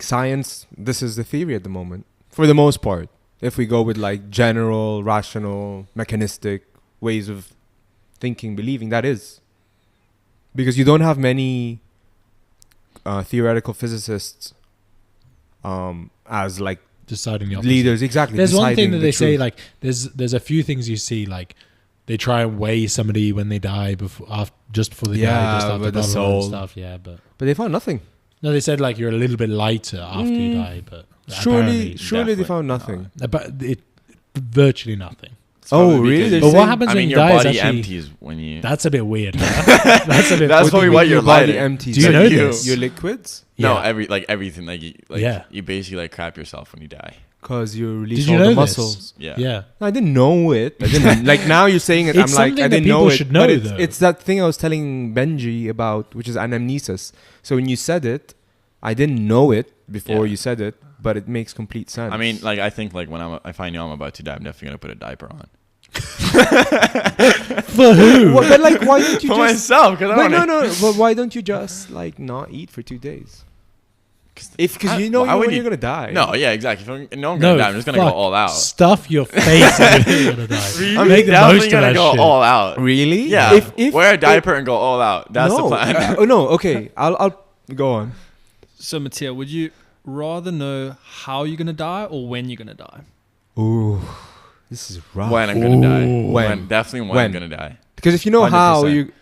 science. This is the theory at the moment, for the most part. If we go with like general, rational, mechanistic ways of thinking, believing, that is because you don't have many theoretical physicists as like deciding the opposite. leaders. Exactly. There's one thing deciding that the they say, truth. like there's a few things you see, like they try and weigh somebody when they die just before they die, Yeah, just after but the blah, blah, blah and soul. stuff. Yeah, but But they found nothing. no, they said like you're a little bit lighter after you die, but Surely apparently- they definitely found nothing. but it virtually nothing. It's probably Oh, really? because They're But what saying- happens I when mean, you your die is body actually... empties when you. That's a bit weird. That's a bit... That's What do probably you why mean you're your body lighter. empties? Do you Like know you. this? Your liquids? No, Yeah. everything Yeah. you basically like crap yourself when you die. Because you release Did you all know the this? muscles. Yeah. Yeah. I didn't know it. I didn't like now you're saying it. It's I'm like something I that didn't know people it. should know, but it's, though. it's that thing I was telling Benji about, which is anamnesis. So when you said it, I didn't know it before Yeah. you said it, but it makes complete sense. I mean, like I think like when if I know I'm about to die, I'm definitely gonna put a diaper on. For who? But like, why don't you For just? myself, because I But want no. But why don't you just like not eat for 2 days? Because you know why would when you're gonna die. No, yeah, exactly. If I'm No, gonna die, I'm just gonna go fuck. all out. Stuff your face and you're gonna die. I'm Make the definitely most of gonna that go shit. all out. Really? Yeah. Wear a diaper and go all out. That's no. the plan. Oh no. Okay. I'll go on. So, Mattia, would you rather know how you're gonna die or when you're gonna die? Ooh, this is rough. When I'm gonna die. Ooh. When? Definitely when I'm gonna die. Because if you know how 100%. you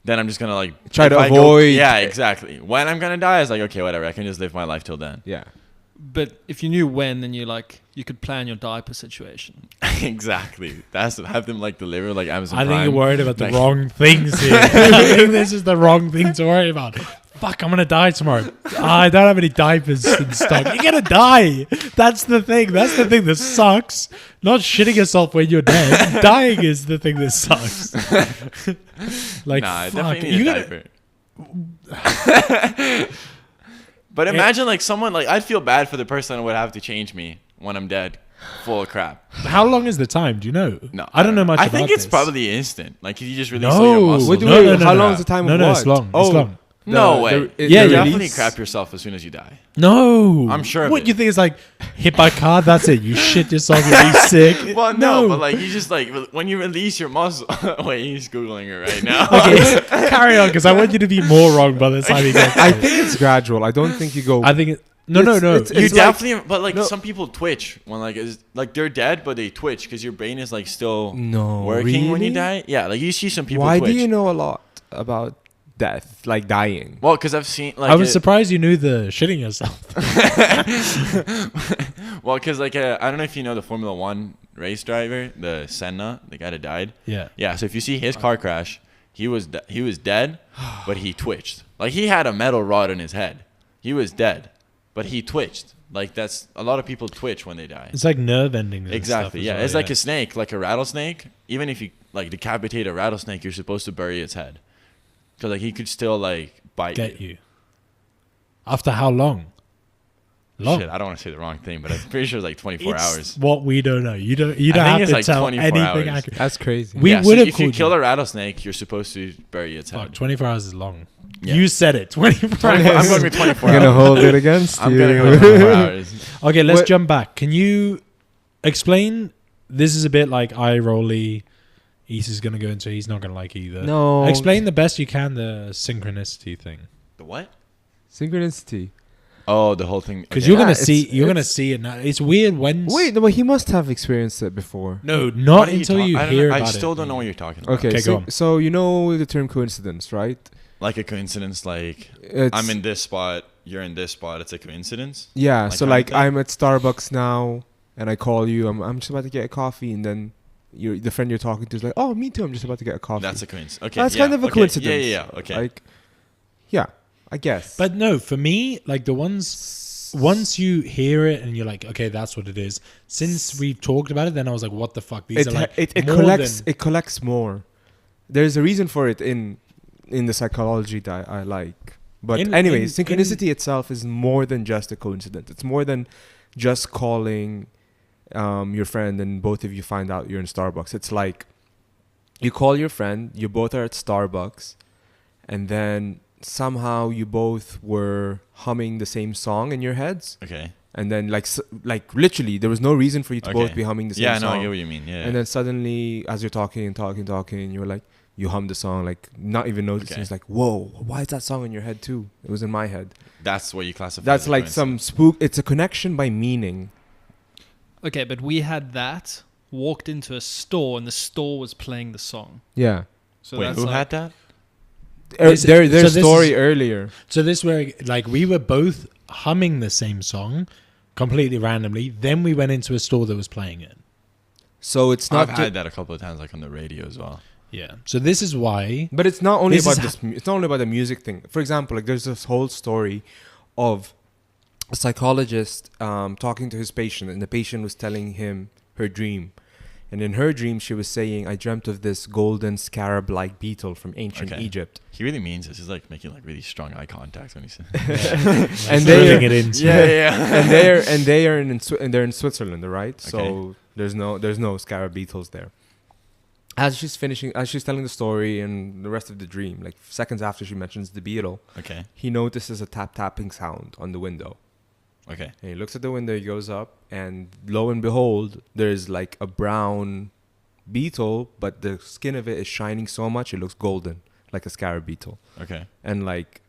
Then I'm just gonna like Try if to I go- avoid- yeah, exactly. When I'm gonna die, it's like okay, whatever. I can just live my life till then. yeah. But if you knew when, then you could plan your diaper situation. Exactly. That's have them like deliver like Amazon I think Prime. you're worried about the Like- wrong things here. I think this is the wrong thing to worry about. Fuck, I'm gonna die tomorrow. I don't have any diapers in stock. You're gonna die. That's the thing. That's the thing that sucks. Not shitting yourself when you're dead. Dying is the thing that sucks. Like, Nah, I fuck. definitely need You a gotta, diaper. But imagine like someone like I'd feel bad for the person that would have to change me when I'm dead, full of crap. how long is the time? Do you know? No, I don't know much I about think it's this. probably instant. Like if you just release all your No. muscles. What do No, we, no, no, how no. long is the time No, of no, what? it's long. Oh, It's long. No way. Yeah, you the definitely release- crap yourself as soon as you die. No. I'm sure of What it. you think is like hit by car? That's it. You shit yourself. You'll be sick. Well, no, but like you just like when you release your muscle. Wait, he's googling it right now. Okay, carry on because I want you to be more wrong by the time you get. I think it's gradual. I don't think you go. I think it, no. It's- No. it's- You like- definitely, but like No. some people twitch when like they're dead, but they twitch because your brain is like still No, working when you really? die. Yeah, like you see some people. Why twitch. do you know a lot about death, like dying? Well, because I've seen like I was surprised you knew the shitting yourself. well, because like I don't know if you know the Formula One race driver, the Senna, the guy that died. Yeah. Yeah, so if you see his car crash, he was dead, but he twitched. Like he had a metal rod in his head. He was dead, but he twitched. Like that's a lot of people twitch when they die. It's like nerve endings. and Exactly. stuff as Yeah, well, it's like a snake, like a rattlesnake. Even if you like decapitate a rattlesnake, you're supposed to bury its head, because like he could still like bite get you. After how long? Long. Shit, I don't want to say the wrong thing, but I'm pretty sure it's like 24 It's hours. what we don't know. You don't. You I don't think have it's to like tell 24 anything hours. accurate. That's crazy. We Yeah, so would have if you called kill you. a rattlesnake, you're supposed to bury its Fuck, head. 24 hours is long. Yeah. You said it. 24 I'm hours. going with 24 I'm gonna hours. hold it against I'm you. gonna go with 24 hours. Okay, let's What- jump back. Can you explain? This is a bit like eye rolly. East is gonna go into. He's not gonna like it either. No. Explain the best you can the synchronicity thing. The what? Synchronicity. Oh, the whole thing. Because Okay. you're gonna it's- see. You're gonna it's- see it now. It's weird when. Wait, no, but he must have experienced it before. No, What not are you until talk- you I don't hear know, about I it. still don't know what you're talking about. Okay, Okay, go so, on. so you know the term coincidence, right? Like a coincidence, like It's, I'm in this spot, you're in this spot. It's a coincidence. Yeah, like so kind of like thing? I'm at Starbucks now, and I call you. I'm just about to get a coffee, and then the friend you're talking to is like, "Oh, me too. I'm just about to get a coffee." That's a coincidence. Okay, That's yeah, kind of a okay. coincidence. Yeah. Okay. Like, yeah, I guess. But no, for me, like the ones once you hear it and you're like, okay, that's what it is. Since we've talked about it, then I was like, what the fuck? These are like it more collects than- it collects more. There's a reason for it in the psychology that I like. But In- anyways, in- synchronicity itself is more than just a coincidence. It's more than just calling your friend and both of you find out you're in Starbucks. It's like you call your friend, you both are at Starbucks, and then somehow you both were humming the same song in your heads. Okay. And then like literally there was no reason for you to Okay. both be humming the same Yeah, no, song. I get what you mean. Yeah. And then suddenly, as you're talking, you were like, you hum the song, like not even noticing. Okay. It's like, whoa, why is that song in your head too? It was in my head. that's what you classify. That's as a like some spook. It's a connection by meaning. Okay, but we had that, walked into a store, and the store was playing the song. Yeah. So Wait, that's who like, had that? Their so this story is- earlier. So this where like we were both humming the same song, completely randomly. Then we went into a store that was playing it. So it's I've not. had that a couple of times, like on the radio as well. Yeah. So this is why. But it's not only This about is this. It's not only about the music thing. For example, like there's this whole story of a psychologist talking to his patient, and the patient was telling him her dream. And in her dream, she was saying, "I dreamt of this golden scarab-like beetle from ancient Okay. Egypt." He really means this. He's like making like really strong eye contact when he says. And Drilling it into. and they're in Switzerland, right? So there's no scarab beetles there. As she's telling the story and the rest of the dream, like seconds after she mentions the beetle, Okay. he notices a tapping sound on the window. Okay. And he looks at the window, he goes up, and lo and behold, there's like a brown beetle, but the skin of it is shining so much it looks golden, like a scarab beetle. Okay. And like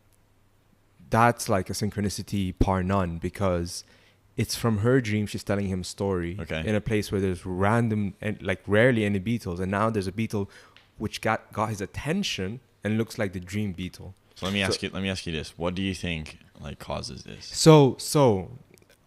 that's like a synchronicity par none, because it's from her dream. She's telling him a story in a place where there's random and like rarely any beetles, and now there's a beetle which got his attention and looks like the dream beetle. So let me ask you this: what do you think like causes this? So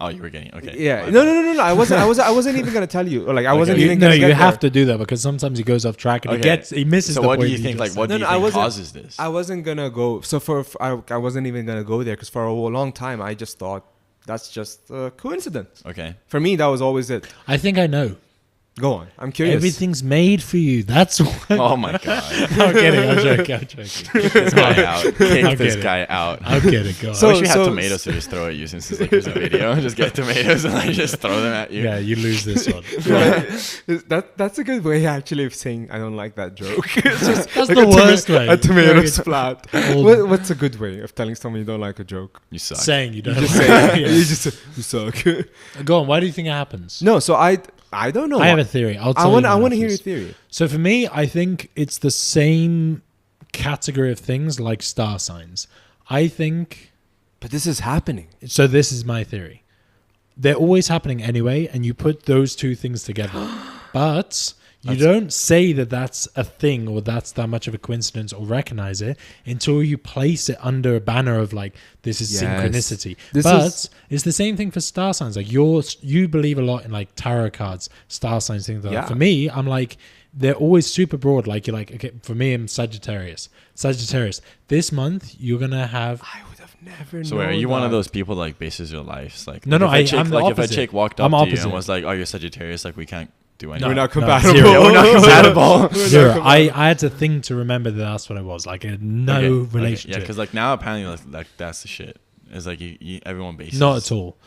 Oh, you were getting okay. yeah. No. I wasn't even gonna tell you. Or like I wasn't even. No, Gonna you get have there. to do that because sometimes he goes off track and Okay. he misses So the what point. do you think? Like, what do you think causes this? I wasn't gonna go. So I wasn't even gonna go there because for a long time I just thought that's just a coincidence. Okay. For me, that was always it. I think I know. Go on. I'm curious. Everything's made for you. That's what. Oh my god. I'm kidding. I'm joking. Kick this guy out. Kick I'm this kidding. guy out. I'm kidding. Go on. So- I wish we had tomatoes to just throw at you since it's like there's a video. Just get tomatoes and like just throw them at you. Yeah, you lose this one. That's a good way actually of saying I don't like that joke. It's just That's like the a worst way. A tomato Yeah, splat. Old- What's a good way of telling someone you don't like a joke? You suck. Saying you don't. You just like say it. you just say, you suck. Go on. Why do you think it happens? No, so I don't know. I have a theory. I want to hear your theory. So for me, I think it's the same category of things like star signs. I think. But this is happening. So this is my theory. They're always happening anyway, and you put those two things together. But you don't say that that's a thing or that's that much of a coincidence or recognize it until you place it under a banner of like, this is Yes. synchronicity. This But is- it's the same thing for star signs. Like you believe a lot in like tarot cards, star signs, things like that. Yeah. For me, I'm like, they're always super broad. Like you're like, okay, for me, I'm Sagittarius. This month, you're going to have... I would have never So known are you one of that. those people like bases your lives like? No, no, if a I'm the like if a opposite. chick walked I'm up to you opposite. and was like, "Oh, you're Sagittarius," like we can't do anything. We're not No, compatible. zero. Yeah, we're not compatible. Zero. I had to think to remember that that's what I was. Like, no Okay, relationship. Yeah, because like now apparently like that's the shit. It's like everyone bases. Not at all.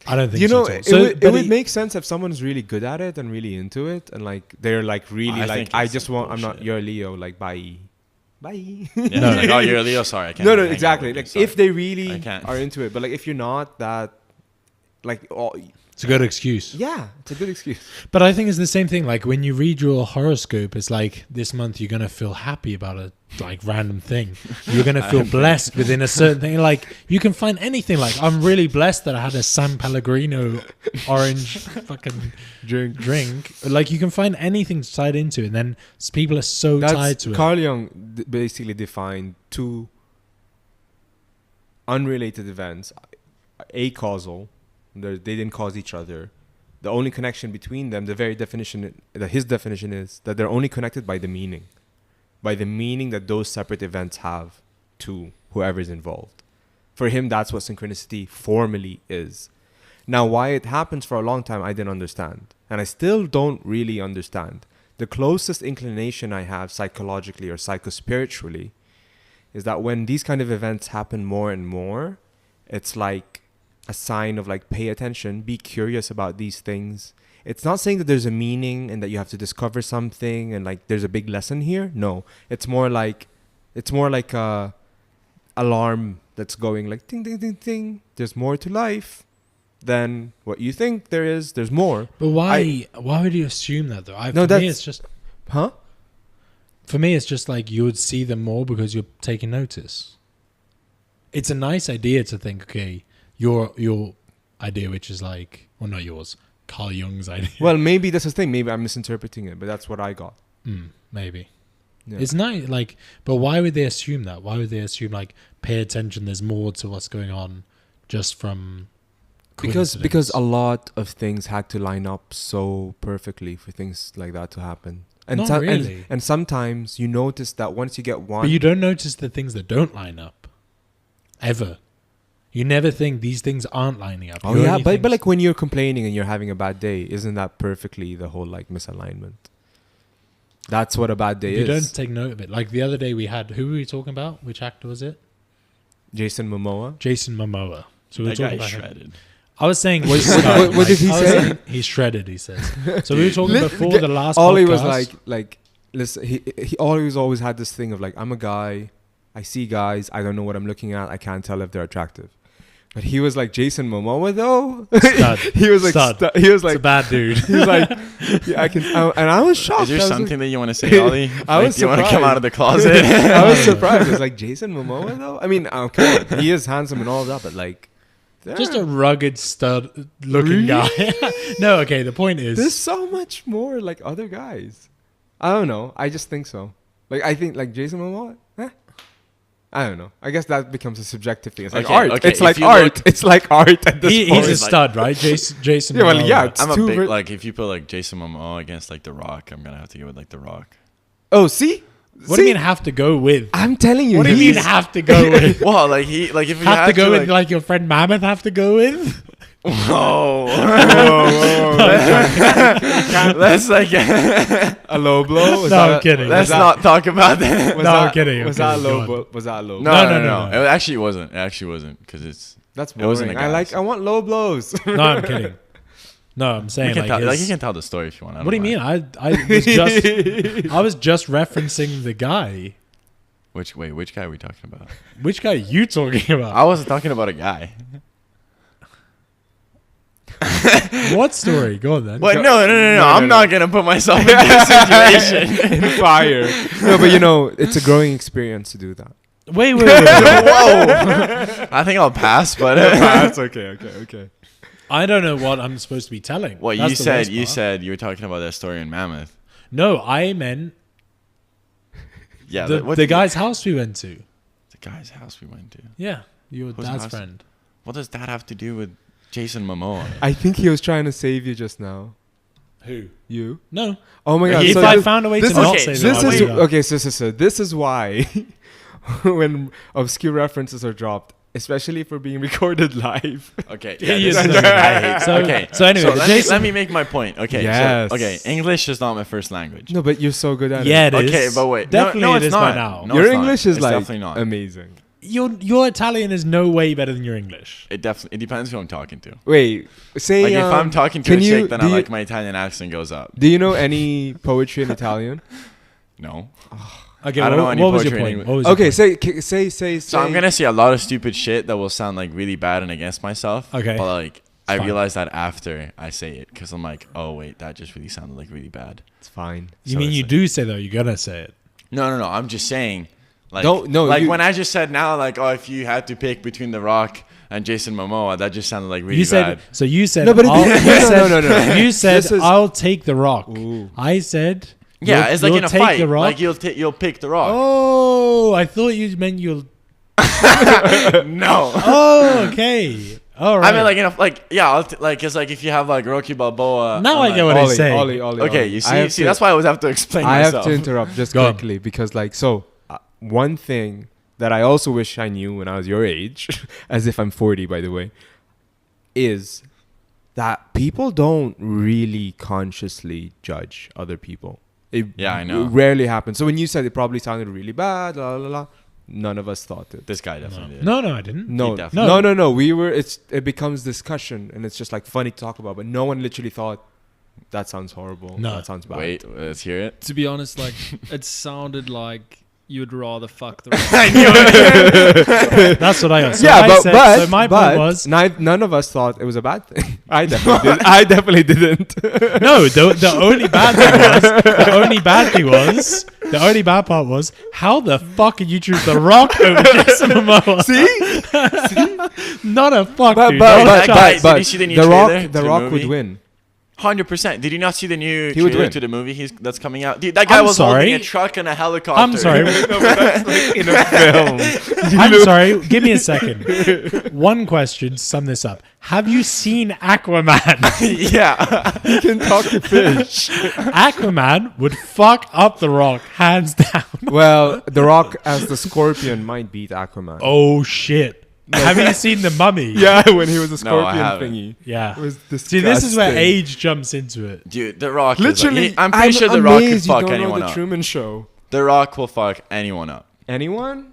I don't think You know, so. it, At all. would, it would make sense if someone's really good at it and really into it, and like they're like really I like think I it's just like want. I'm not bullshit. your Leo. Like bye. Yeah, No, like, oh, you're a Leo. Sorry, I can't. No, hang out exactly. with you, Like sorry. if they I really can't. are into it, but like if you're not that, like It's a good excuse. yeah, it's a good excuse. But I think it's the same thing. Like when you read your horoscope, it's like this month you're gonna feel happy about a like random thing. You're gonna feel blessed within a certain thing. Like you can find anything. Like I'm really blessed that I had a San Pellegrino orange fucking drink. Like you can find anything tied into it. And then people are so tied to it. Carl Jung basically defined two unrelated events, acausal. They didn't cause each other. The only connection between them, the very definition, his definition is that they're only connected by the meaning that those separate events have to whoever's involved. For him, that's what synchronicity formally is. Now, why it happens for a long time, I didn't understand. And I still don't really understand. The closest inclination I have psychologically or psychospiritually is that when these kind of events happen more and more, it's like a sign of like, pay attention, be curious about these things. It's not saying that there's a meaning and that you have to discover something and like there's a big lesson here. No, it's more like a alarm that's going like ding, ding, ding, ding. There's more to life than what you think there is. There's more. But why would you assume that though? No, for me, it's just Huh? for me, it's just like you would see them more because you're taking notice. It's a nice idea to think, okay, your idea, which is like, well, not yours, Carl Jung's idea. Well, maybe that's the thing. Maybe I'm misinterpreting it, but that's what I got. Maybe. Yeah. It's nice, like, but why would they assume that? Why would they assume, like, pay attention, there's more to what's going on just from... coincidence. a lot of things had to line up so perfectly for things like that to happen. And Not really. and sometimes you notice that once you get one, But you don't notice the things that don't line up. Ever. You never think these things aren't lining up. oh You yeah, only but think- like when you're complaining and you're having a bad day, isn't that perfectly the whole like misalignment? That's what a bad day you is. don't take note of it. Like the other day we had, who were we talking about? Which actor was it? Jason Momoa. Jason Momoa. So we were That talking guy about him. shredded. I was saying, What- he's what- stud. what did he I was say? saying he's shredded. He says. So we were talking Li- before get- the last. Ollie podcast. was like, listen, he always had this thing of like, I'm a guy, I see guys, I don't know what I'm looking at, I can't tell if they're attractive. But he was like Jason Momoa though. Stud. he was like, Stud. he was It's a like, bad dude. he was like, yeah, I can, and I was shocked. Is there I was something like, that you want to say, Ollie? I was do you want to come surprised. out of the closet? I was surprised. It was like Jason Momoa though. I mean, come on, he is handsome and all that, but like, Just a rugged stud looking guy. No, okay. The point is, there's so much more like other guys. I don't know. I just think so. Like I think like Jason Momoa. I don't know. I guess that becomes a subjective thing. It's like Okay, art. okay, It's if like you art. look- it's like art at this he's point. a stud, right? Jason. Yeah, well, Momoa. yeah, it's I'm a two big ver- like if you put like Jason Momoa against like The Rock, I'm gonna have to go with like The Rock. Oh, see? What do you mean have to go with? I'm telling you. What do you mean he's- have to go with? Well, like he like if you Have to go with like, like your friend Mammoth have to go with? whoa, Whoa, let's like a low blow? Was No, that I'm a- kidding. was let's that- not talk about that. Was No, I'm that- kidding, I'm Was that a kidding, low go on. blow? Was that a low? No, blow? no. It actually wasn't. It actually wasn't because it's That's It wasn't boring. a I gas. want low blows. No, I'm kidding. No, I'm you saying can like, tell, his- like you can tell the story if you want. I What do you don't mean? mind. I was just referencing the guy. Which guy are we talking about? Which guy are you talking about? I wasn't talking about a guy. What story? Go on then. What? Go- No. no, I'm no. not gonna put myself in this situation. In fire. No, but you know, it's a growing experience to do that. Wait. Whoa! I think I'll pass, but That's okay. I don't know what I'm supposed to be telling. what That's you the said? worst You part. said you were talking about that story in Mammoth. No, I meant Yeah, the guy's house we went to. the guy's house we went to. Yeah, your Whose dad's house? friend. What does that have to do with Jason Momoa? I think he was trying to save you just now. Who? You? No. Oh my god. If so I this- found a way to this not is- say this that, this I'll is do that. okay. So this is why when obscure references are dropped, especially if we're being recorded live. Okay. Yeah, this yes, is- no, no. I hate. So- Okay. so anyway, let, Jason- let me make my point. Okay. Yes. So, okay. English is not my first language. No, but you're so good at Yeah, it. it is. Okay, but wait. Definitely no, it it's is not. by now. No, Your it's not. English is It's like definitely not. amazing. Your Italian is no way better than your English. It definitely. It depends who I'm talking to. Wait, say Like if I'm talking to a can you- chick, then do I you- like my Italian accent goes up. Do you know any poetry in Italian? No. Okay, I don't know any what was your poetry in point? English. What was your Okay, point? say. So I'm gonna say a lot of stupid shit that will sound like really bad and against myself. Okay. But like I fine. realize that after I say it because I'm like, oh wait, that just really sounded like really bad. It's fine. You So mean it's you like- do say that? You're gonna say it. No. I'm just saying. Like, No, like you- when I just said now, like, oh, if you had to pick between The Rock and Jason Momoa, that just sounded like really You said bad. so. You said No, but I'll- it- you said, no. You said This is- I'll take the Rock. Ooh. I said Yeah, it's like you'll in a take fight. The Rock. Like you'll pick The Rock. Oh, I thought you meant you'll. No. Oh, okay. All right. I mean, like in a like yeah, like it's like if you have like Rocky Balboa. Now and, I get like- what he's saying. Ollie. Okay, you I have see, to- that's why I always have to explain I myself. have to interrupt just Go on. quickly because, like, one thing that I also wish I knew when I was your age, as if I'm 40, by the way, is that people don't really consciously judge other people. It Yeah, I know. rarely happens. So when you said it probably sounded really bad, la la la, none of us thought it. This guy definitely did. No, I didn't. No, definitely- no. We were. It becomes discussion, and it's just like funny to talk about. But no one literally thought that sounds horrible. No. That sounds bad. Wait, let's hear it. To be honest, like it sounded like you'd rather fuck the Rock. That's what I got. So Yeah, I but said, so my point was none of us thought it was a bad thing. I definitely didn't. no. The only bad thing was the only bad part was how the fuck could you choose The Rock over Jason Momoa? See, Not a fuck, but dude. but Not a but, that guy- chance. did you see the new the trailer Rock to the the Rock movie? would win. 100%. Did you not see the new He would trailer win. to the movie that's coming out? Dude, that guy I'm was sorry. holding a truck and a helicopter. I'm sorry. No, but that's like in a film. I'm sorry. Give me a second. One question to sum this up. Have you seen Aquaman? Yeah. You can talk to fish. Aquaman would fuck up The Rock, hands down. Well, The Rock as the Scorpion might beat Aquaman. Oh, shit. Have you seen The Mummy? Yeah, when he was a No, I Scorpion haven't. thingy. Yeah. It was See, this is where disgusting. age jumps into it. Dude, The Rock. Literally, is like, I'm pretty sure The Rock could fuck you don't anyone know the up. Truman Show. The Rock will fuck anyone up. Anyone?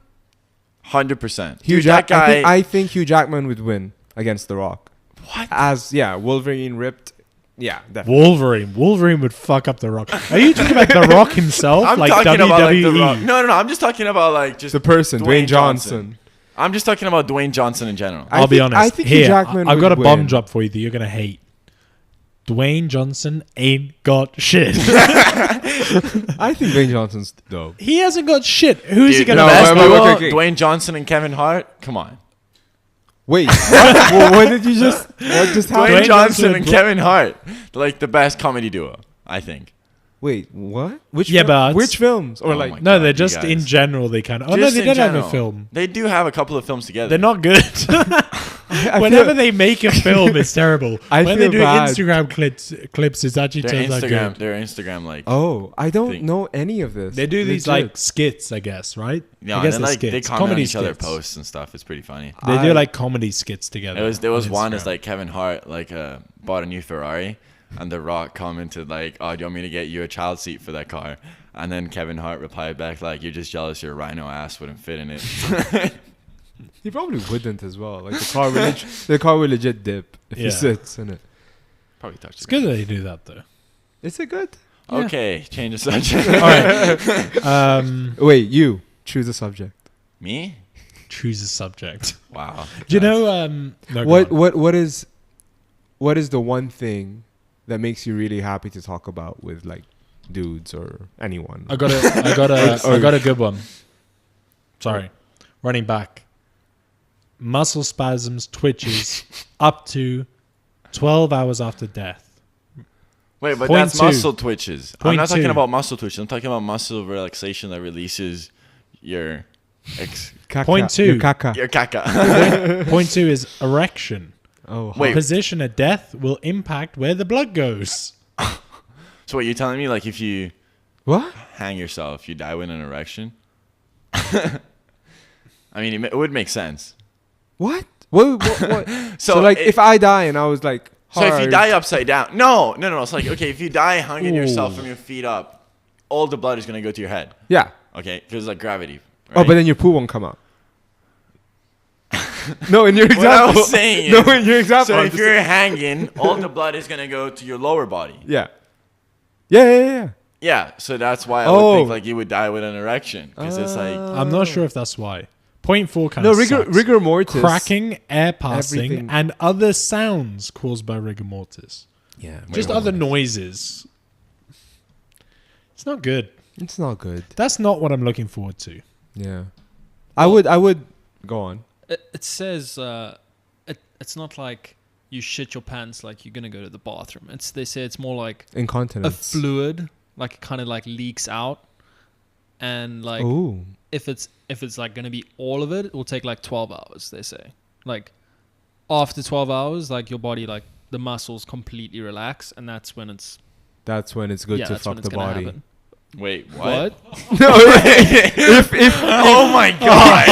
100%. Hugh Dude, that guy. I think Hugh Jackman would win against The Rock. What? Wolverine ripped. Yeah, definitely. Wolverine would fuck up The Rock. Are you talking about The Rock himself? I'm like talking WWE? about like The Rock. No. I'm just talking about like just The person, Dwayne Johnson. I'm just talking about Dwayne Johnson in general. I I'll be think- honest. I think Hugh Here, Jackman I've got a would bomb win. drop for you that you're going to hate. Dwayne Johnson ain't got shit. I think Dwayne Johnson's dope. He hasn't got shit. Who's he Dude, going the to best wait, duo, okay. Dwayne Johnson and Kevin Hart. Come on. Wait, what did you just? What just happened? Dwayne Johnson Johnson and and Kevin Hart, like the best comedy duo, I think. Wait, what? Which? Yeah, film? but- which films? Or Oh like? my No, God, they're you just in guys. general. They kind of. Oh, no, Just they in did have a general. film. They do have a couple of films together. They're not good. I Whenever feel- they make a film, it's terrible. I when they feel do bad. Instagram clips, it's actually Their turns out Instagram, good. their Instagram, like Oh, I don't thing. know any of this. They do these Legit. like skits, I guess, right? yeah, I guess and they're then, like they skits. comment on Comedy each other skits. posts and stuff. It's pretty funny. They do I- like comedy skits together. There was on one Instagram. that's like Kevin Hart like bought a new Ferrari, and The Rock commented like, "Oh, do you want me to get you a child seat for that car?" And then Kevin Hart replied back like, "You're just jealous your rhino ass wouldn't fit in it." He probably wouldn't as well. Like the car will legit dip if Yeah. he sits in it. Probably touched It's good that they do that though. Is it good? Yeah. Okay, change the subject. All right. Wait, you choose a subject. Me? Choose a subject. Wow. Do you know? No, go on. What is the one thing that makes you really happy to talk about with like dudes or anyone? I got a good one. Sorry, running back. Muscle spasms, twitches, up to 12 hours after death. Wait, but Point that's two. muscle twitches. I'm Point not talking two. about muscle twitches. I'm talking about muscle relaxation that releases your Caca. Point two. Your caca. your caca. Point 2 is erection. Oh, Wait. Position at death will impact where the blood goes. So what you're telling me, like if you what? hang yourself, you die with an erection? I mean, it would make sense. What? What? So like, it- if I die and I was like, So if you hard- die upside down, no. It's like, okay, if you die hanging yourself from your feet up, all the blood is gonna go to your head. yeah. Okay, because like gravity. Oh, right? but then your poo won't come out. No, in your what I example. was saying No, is, in your example. so I'm if just you're saying- hanging, all the blood is gonna go to your lower body. yeah. Yeah. Yeah, so that's why I Oh. would think like you would die with an erection because it's like I'm not sure if that's why. Point 4 kind No, of rigor mortis. cracking, air passing, Everything. and other sounds caused by rigor mortis. Yeah. Just other noises. It's not good. It's not good. That's not what I'm looking forward to. Yeah. I would go on. It says it's not like you shit your pants like you're gonna go to the bathroom. They say it's more like a Incontinence. fluid, like it kind of like leaks out, and like Ooh. if it's like gonna be all of it, it will take like 12 hours. They say like after 12 hours, like your body like the muscles completely relax, and that's when it's That's when it's good to that's when fuck it's the gonna body. happen. wait, what? No, if Oh my god!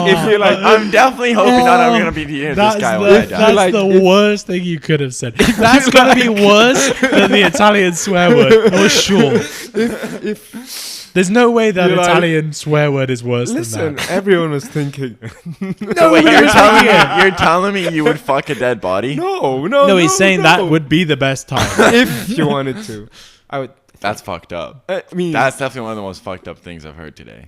if you like, I'm definitely hoping that I'm gonna be near this That's guy when I die. like- the worst thing you could have said. That's gonna be worse than the Italian swear word. For sure. if There's no way that You're like- Italian swear word is worse listen, than that. everyone was thinking. No, Wait, you're telling me you would fuck a dead body? No, he's saying that would be the best time. if you wanted to. I would. That's fucked up. I mean, That's definitely one of the most fucked up things I've heard today.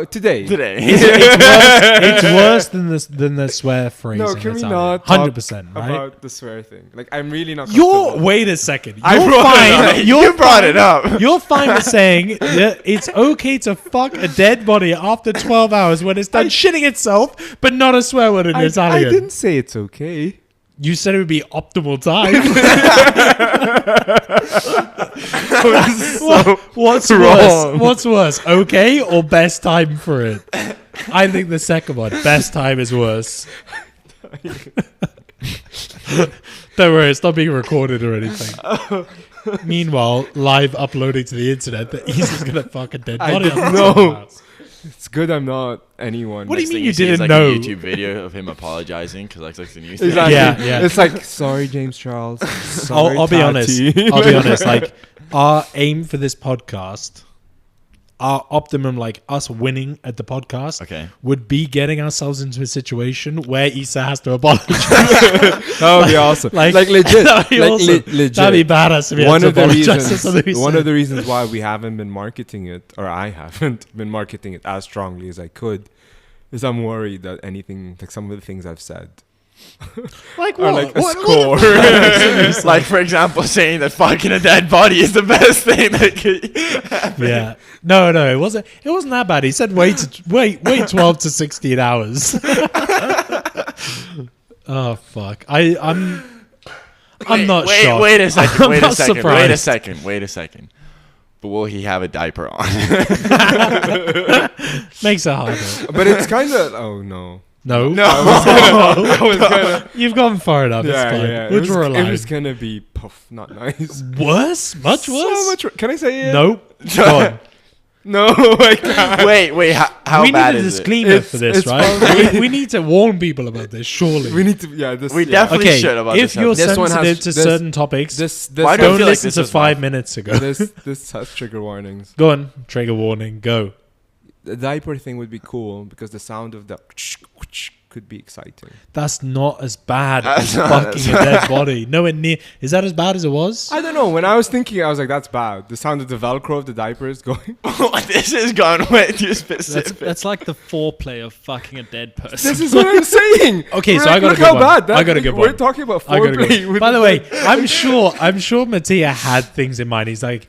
today. It's worse than the swear phrase. No, in can we Italian. not talk 100%, right? about the swear thing? Like, I'm really not. You're comfortable. wait a second. I You're brought it fine. up. You're You brought fine- it up. You're fine with saying that it's okay to fuck a dead body after 12 hours when it's done shitting itself, but not a swear word in I Italian. didn't say it's okay. You said it would be optimal time. What's wrong. worse? What's worse? Okay or best time for it? I think the second one. Best time is worse. Don't worry, it's not being recorded or anything. Meanwhile, live uploading to the internet that Issa's gonna fuck a dead body. No. It's good I'm not anyone. What do you Next mean thing you see is, didn't like know? a YouTube video of him apologizing because like the news. Exactly. Yeah. It's like, sorry, James Charles. Sorry, I'll be honest. Tati. I'll be honest. Like, our aim for this podcast, our optimum, like us winning at the podcast, Okay. would be getting ourselves into a situation where Issa has to apologize. That would be awesome. Like, Like legit. that'd be Like awesome. legit. That'd be badass if we one had of to the apologize for something we reasons one said. of the reasons why we haven't been marketing it, or I haven't been marketing it as strongly as I could, is I'm worried that anything, like some of the things I've said Like are what? like a score. Like for example, saying that fucking a dead body is the best thing that could happen. Yeah. No, it wasn't. It wasn't that bad. He said wait 12 to 16 hours. Oh fuck. I'm not shocked. Wait a second. I'm Wait a not second. surprised. Wait a second. But will he have a diaper on? Makes it harder. But it's kind of, oh no. No. I was gonna, You've gone far enough. It's yeah, fine. yeah. We'll draw a It line. was gonna be puff, not nice. Worse? Much worse? So much. Can I say it? Nope. Go on. No, I can't. wait. How we bad need a is it? disclaimer for this, It's right? probably- we need to warn people about this, surely. We need to, yeah. This, We yeah. definitely Okay, should about if this. you're episode. This one has- sensitive to this- certain topics, This, Why do I don't feel like listen this to was 5 bad? minutes ago. this has trigger warnings. Go on. Trigger warning. Go. The diaper thing would be cool because the sound of the could be exciting. That's not as bad That's as not- fucking a dead body. Nowhere near. Is that as bad as it was? I don't know. When I was thinking, I was like, "That's bad." The sound of the Velcro of the diaper is going. This has gone way too specific. That's like the foreplay of fucking a dead person. This is what I'm saying. Okay, so We're I like, got a look good how one. bad that. I got a good We're one. talking about I gotta go. foreplay. with By the the- way, I'm sure Mattia had things in mind. He's like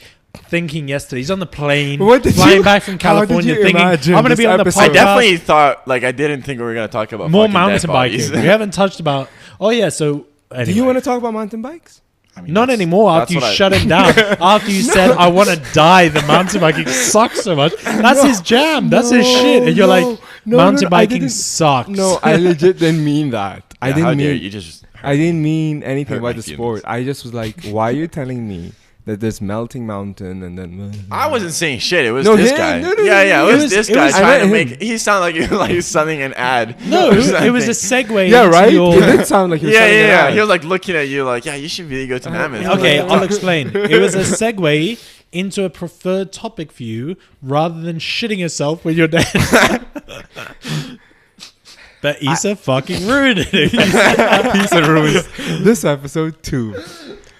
thinking yesterday. He's on the plane, What did flying you- back from how did California, you thinking, imagine "I'm going to this be on the episode? I podcast." definitely thought, like, I didn't think we were going to talk about More fucking dead mountain biking. bodies. We haven't touched about. Oh yeah, so anyway. Do you want to talk about mountain bikes? I mean, Not that's- anymore. that's After you what I- shut him down, after you said, "I want to die," the mountain biking sucks so much. That's his jam. That's his shit. And you're like, mountain I biking didn't- sucks. No, I legit didn't mean that. I Yeah, didn't how dare mean. you just. I didn't mean anything hurt about my the sport. feelings. I just was like, why are you telling me that there's melting mountain and then? I wasn't saying shit. It was No, this him. guy. No, no, yeah, no, it it was this was- guy it was- I trying to meant make. He sounded like he was something an ad. No, or it was a something. segue. Yeah, into right. your- It did sound like you're Yeah, selling an yeah. ad. He was like looking at you, like, yeah, you should really go to Mammoth. Okay, I'll explain. It was a segue into a preferred topic for you rather than shitting yourself when you're dead. But Issa fucking ruined it. Piece of ruins. This episode too.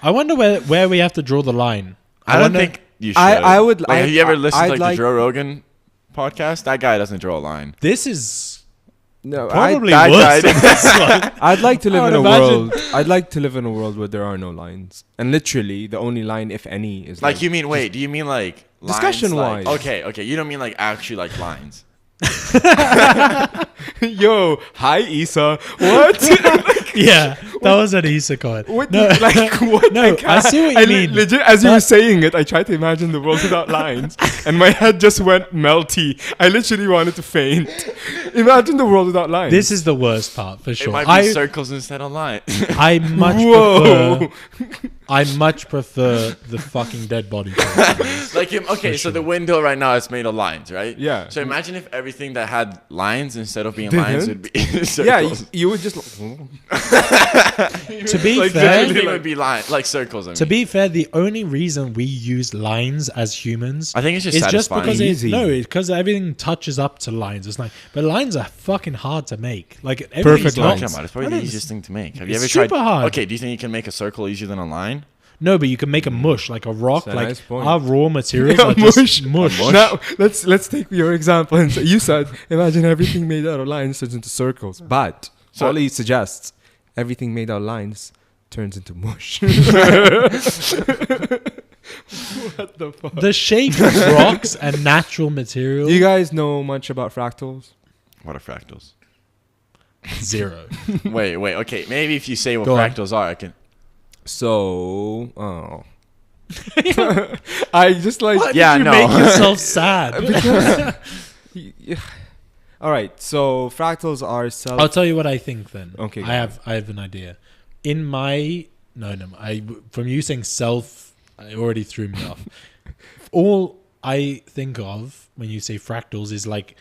I wonder where we have to draw the line. I don't wonder- think you should. I would- Like, have you ever listened I'd to like like- the Joe Rogan podcast? That guy doesn't draw a line. This is No, probably that worse guy- than this one. I'd like to live I in a would imagine- world. I'd like to live in a world where there are no lines, and literally the only line, if any, is Like you mean? Wait, do you mean like lines, Discussion-wise. like- okay. You don't mean like actually like lines. Yo, hi Issa. What? Yeah, that was an Issa comment. What? No, Like what? No, I see what you mean. Legit, as you were That- saying it, I tried to imagine the world without lines, and my head just went melty. I literally wanted to faint. Imagine the world without lines. this is the worst part for It sure. might be circles instead of lines. I much Whoa. prefer the fucking dead body. Like okay, For so the sure. window right now is made of lines, right? Yeah. So imagine if everything that had lines instead of being Didn't? lines would be circles. Yeah, you would just. To be Like, fair, Everything would be like circles. I mean. to be fair, the only reason we use lines as humans I think it's just is just satisfying. because Easy. because everything touches up to lines. It's like, but lines are fucking hard to make. Like Perfect everything's Talking lines. about it. It's probably I the know, easiest thing to make. Have you it's ever tried? super hard. Okay, do you think you can make a circle easier than a line? No, but you can make a mush like a rock. That's a Like nice point. our raw materials Yeah, are just mush. mush. Now let's take your example and say, you said imagine everything made out of lines turns into circles, but So- Ollie suggests everything made out of lines turns into mush. What the fuck? The shape of rocks and natural materials. Do you guys know much about fractals? What are fractals? 0. Wait. Okay, maybe if you say what Go on. fractals are, I can. So, I just like. Why Yeah, did you no. make yourself sad? Yeah. All right. So fractals are self. I'll tell you what I think then. Okay, go I have an idea. In my from you saying self, it already threw me off. All I think of when you say fractals is like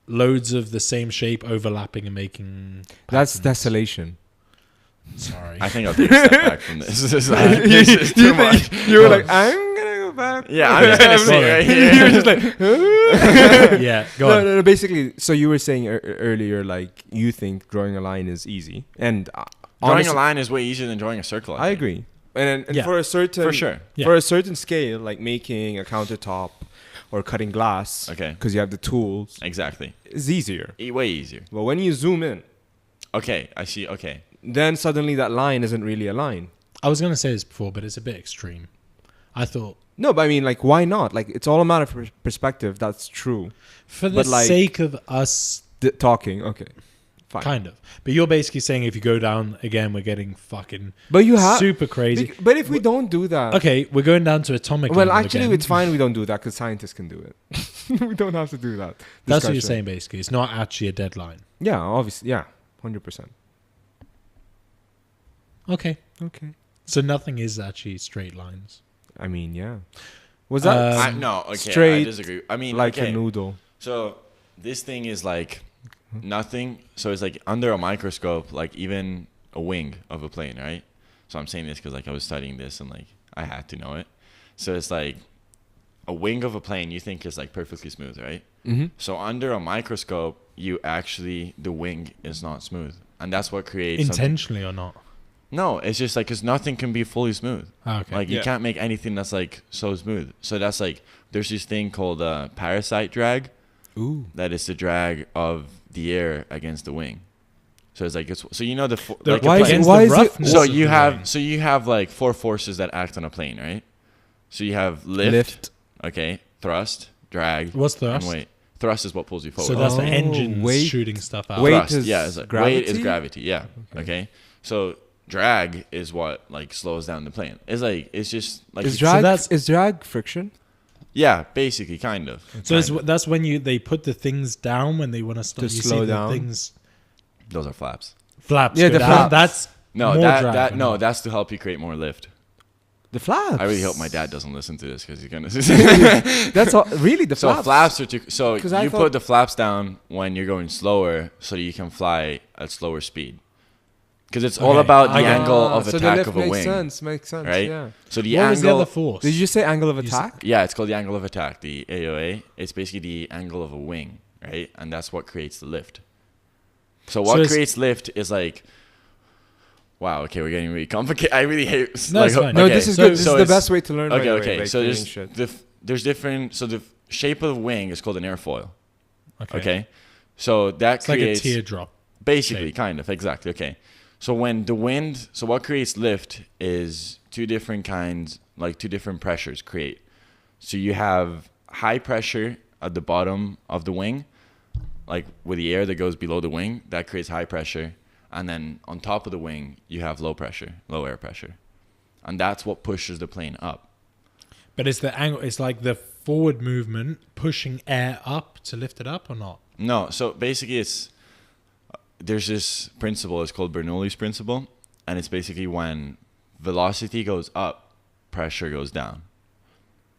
loads of the same shape overlapping and making. That's patterns. desolation. Sorry. I think I'll take a step back from this. This is too much. You were like, I'm gonna go back. Yeah, I'm just gonna sit right here. You were just like, Yeah, go no, on. no. Basically, so you were saying earlier, like you think drawing a line is easy, and Drawing honestly, a line is way easier than drawing a circle. I think. agree. And Yeah. for a certain, For sure. Yeah. for a certain scale, like making a countertop or cutting glass, Okay. because you have the tools, Exactly. is easier. Way easier. But when you zoom in, Okay, I see. Okay. then suddenly that line isn't really a line. I was gonna say this before, but it's a bit extreme. I thought No, but I mean, like, why not? Like, it's all a matter of perspective. That's true. for the But, like, sake of us, Talking, okay, fine. kind of. But you're basically saying if you go down again, we're getting fucking But you have super crazy. But if we don't do that, Okay, we're going down to atomic. well, level actually, again. it's fine. We don't do that because scientists can do it. We don't have to do that. That's what you're Discussion. saying. Basically, it's not actually a deadline. Yeah, obviously. Yeah, 100%. Okay, Okay. so nothing is actually straight lines. I mean, yeah. Was that No, okay, I straight disagree. I mean, like okay. a noodle? So this thing is like nothing. So it's like under a microscope, like even a wing of a plane, right? So I'm saying this because like I was studying this and like I had to know it. So it's like a wing of a plane you think is like perfectly smooth, right? Mm-hmm. So under a microscope, the wing is not smooth, and that's what creates something. Intentionally or not? No, it's just like because nothing can be fully smooth. Ah, okay. Like you Yeah. can't make anything that's like so smooth. So that's like there's this thing called parasite drag. Ooh. That is the drag of the air against the wing. So it's like so you know The- like a why is plane- it- why is it- roughness so of you the have wing. like 4 forces that act on a plane, right? So you have lift. Okay, thrust, drag, What's and thrust? weight. Thrust is what pulls you forward. So that's the Oh, engine weight- shooting stuff out. weight Thrust, is yeah, it's like, gravity? weight is gravity. Yeah. Okay. So drag is what like slows down the plane. It's just like Is drag that's- is drag friction? yeah, basically, kind of. So Kind of. that's when they put the things down when they want to stop. To You slow see down? the things Those are flaps. flaps. Yeah, go the down. flaps. That's No, more drag, that or no, not? that's to help you create more lift. The flaps. I really hope my dad doesn't listen to this because he's gonna. That's all, really the So flaps. flaps are so 'Cause I you thought- put the flaps down when you're going slower, so you can fly at slower speed. Because it's all Okay, about the I get it. angle of so the attack lift of a makes wing, sense. Makes sense. right? Yeah. So the What was the angle. other force? Did you say angle of You said- attack? Yeah, it's called the angle of attack, the AOA. It's basically the angle of a wing, right? And that's what creates the lift. So what it's- creates lift is like, wow, okay, we're getting really complicated. I really hate. No, it's fine. No, okay, this is so- good. This so is the it's- best way to learn. Okay, right okay. away, like So doing there's shit. there's different. So the shape of the wing is called an airfoil. okay. Okay, so that It's like a creates teardrop. basically shape. kind of exactly. Okay, so when the wind, so what creates lift is two different kinds, like two different pressures create. So you have high pressure at the bottom of the wing, like with the air that goes below the wing, that creates high pressure. And then on top of the wing, you have low pressure, low air pressure. And that's what pushes the plane up. But it's the angle. It's like the forward movement pushing air up to lift it up, or not? No, so basically there's this principle, it's called Bernoulli's principle. And it's basically when velocity goes up, pressure goes down.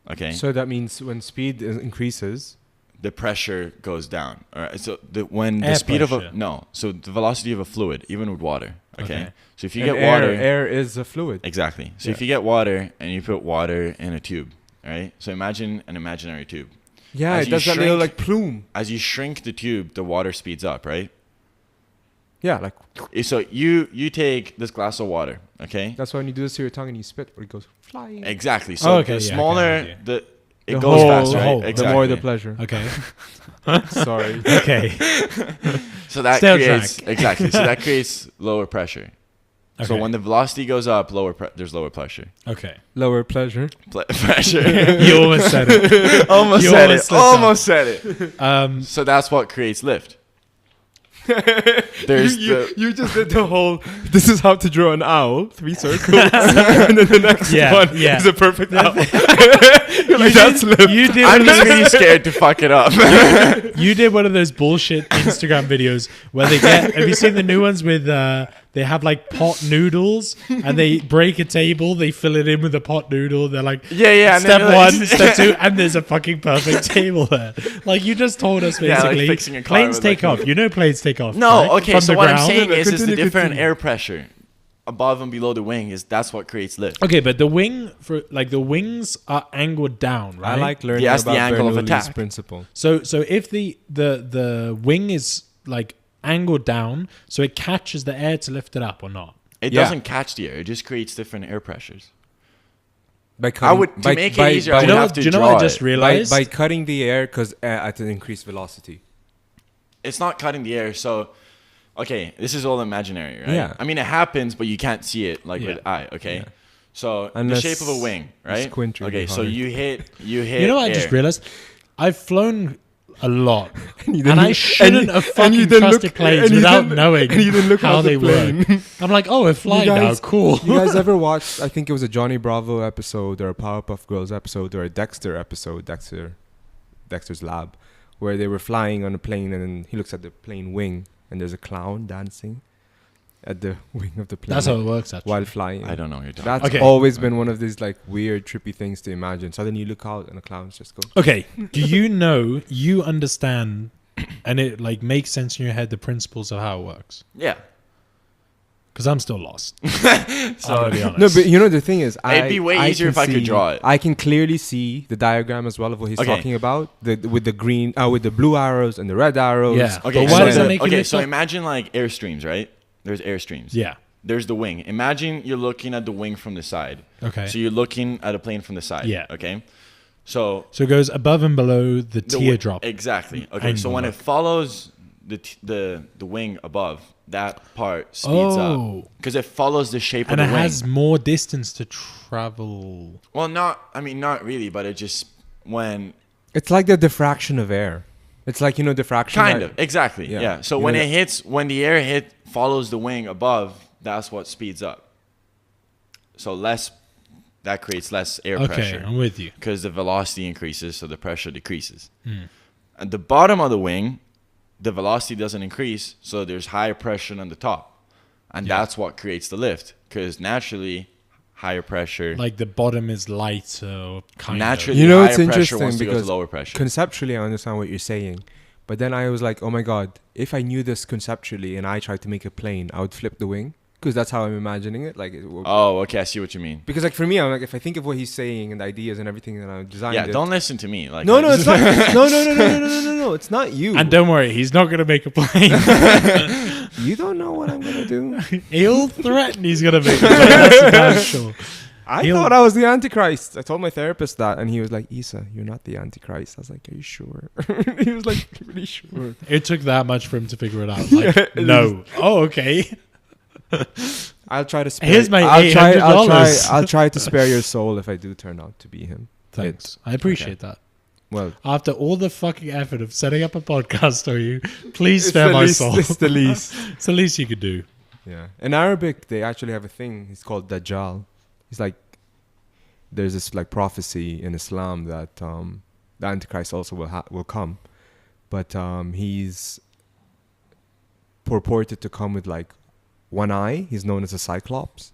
Okay? So that means when speed increases, The pressure goes down. All right. So when the Air speed of pressure. so the velocity of a fluid, even with water. Okay. Okay. So if you and get water, air is a fluid. exactly. So if Yeah. you get water and you put water in a tube, all right. So imagine an imaginary tube. Yeah, As it you does that little shrink- like plume. As you shrink the tube, the water speeds up, right? Yeah, like So you take this glass of water, okay? that's why when you do this to your tongue and you spit, or it goes flying. Exactly. So Oh, okay, the yeah, I smaller get it, the it The goes whole- faster, the right? whole- Exactly. The more the pleasure. Okay. Sorry. Okay. So that Stay on creates track. exactly. So that creates lower pressure. So Okay. when the velocity goes up, there's lower pressure. Okay. Lower pleasure. Pressure. You almost said it. Almost You said almost it. slipped Almost said it. Um, So that's what creates lift. There's you just did the whole. This is how to draw an owl. 3 circles, and then the next one is a perfect owl. Like that's You did I'm just really scared to fuck it up. You did one of those bullshit Instagram videos where they get. Have you seen the new ones with? They have like pot noodles and they break a table. They fill it in with a pot noodle. They're like, Yeah. Step and then one, step two, and there's a fucking perfect table there. Like you just told us Yeah, like basically. fixing a car Planes with, take like, off. You know planes take off. No, right? okay. From So the what I'm ground. saying is the Continue, different continue. air pressure above and below the wing that's what creates lift. Okay, but the wings are angled down, right? I like learning Yeah, that's the about angle of Bernoulli's attack. principle. So if the wing is like angled down, so it catches the air to lift it up or not? It Yeah. doesn't catch the air. It just creates different air pressures. By I cutting, would to make it easier. I Do would you know? have to Do you know? draw I just it. realized. by cutting the air because at an increased velocity. It's not cutting the air. So, okay, this is all imaginary, right? Yeah. I mean, it happens, but you can't see it like Yeah. with eye. Okay. Yeah. So Unless the shape of a wing, right? squint really Okay, so hard. you hit. You know what I just air. realized? I've flown a lot, you and I shouldn't have fucking trusted planes without knowing and you didn't look how at the they plane. work. I'm like, oh, we're flying now. guys- Cool. You guys ever watched? I think it was a Johnny Bravo episode or a Powerpuff Girls episode or a Dexter episode, Dexter's Lab, where they were flying on a plane and then he looks at the plane wing and there's a clown dancing at the wing of the plane. That's how it works, actually. while flying. I don't know what you're talking. That's Okay. always been one of these like weird, trippy things to imagine. So then you look out and the clowns just go. Okay, do you understand, and it like makes sense in your head the principles of how it works? Yeah. Because I'm still lost. So I'll be honest. No, but you know the thing is, It'd be way easier can if I could see- draw it. I can clearly see the diagram as well of what he's Okay. talking about. With the green, with the blue arrows and the red arrows. Yeah. Okay, But why so does that make you okay, lift so up? imagine like airstreams, right? There's airstreams. Yeah. There's the wing. Imagine you're looking at the wing from the side. Okay. So you're looking at a plane from the side. Yeah. Okay. So So it goes above and below the the wi- teardrop. Exactly. Okay. So when Angle. it follows the wing above, that part speeds Oh. up because it follows the shape And of it the wing. has more distance to travel. Well, not really, but it just when It's like the diffraction of air. It's like, diffraction. kind of exactly. Yeah. Yeah. So You when know when the air follows the wing above, that's what speeds up. So that creates less air Okay, pressure. I'm with you. Because the velocity increases, so the pressure decreases. Hmm. At the bottom of the wing, the velocity doesn't increase, so there's higher pressure on the top. And that's what creates the lift. Because naturally, higher pressure. Like the bottom is lighter, kind naturally, You know, higher it's pressure interesting wants to go to because lower pressure. Conceptually, I understand what you're saying. But then I was like, oh my God, if I knew this conceptually and I tried to make a plane, I would flip the wing. Because that's how I'm imagining it. Oh, okay, I see what you mean. Because like for me, I'm like, if I think of what he's saying and the ideas and everything that I've designed. Yeah, don't listen to me. Like No, I it's just- not. No. It's not you. And don't worry, he's not going to make a plane. You don't know what I'm gonna do. He'll threaten he's going to make a plane. That's damn sure. I He'll- thought I was the Antichrist. I told my therapist that, and he was like, "Isa, you're not the Antichrist." I was like, "Are you sure?" He was like, "Pretty sure." It took that much for him to figure it out. Like, no. Oh, okay. I'll try to spare. Here's my $800. I'll try to spare your soul if I do turn out to be him. Thanks. I appreciate that. Well, After all the fucking effort of setting up a podcast for you, please spare my soul. It's the least. It's the least you could do. Yeah. In Arabic, they actually have a thing. It's called Dajjal. It's like there's this like prophecy in Islam that the Antichrist also will come, but he's purported to come with like one eye. He's known as a Cyclops,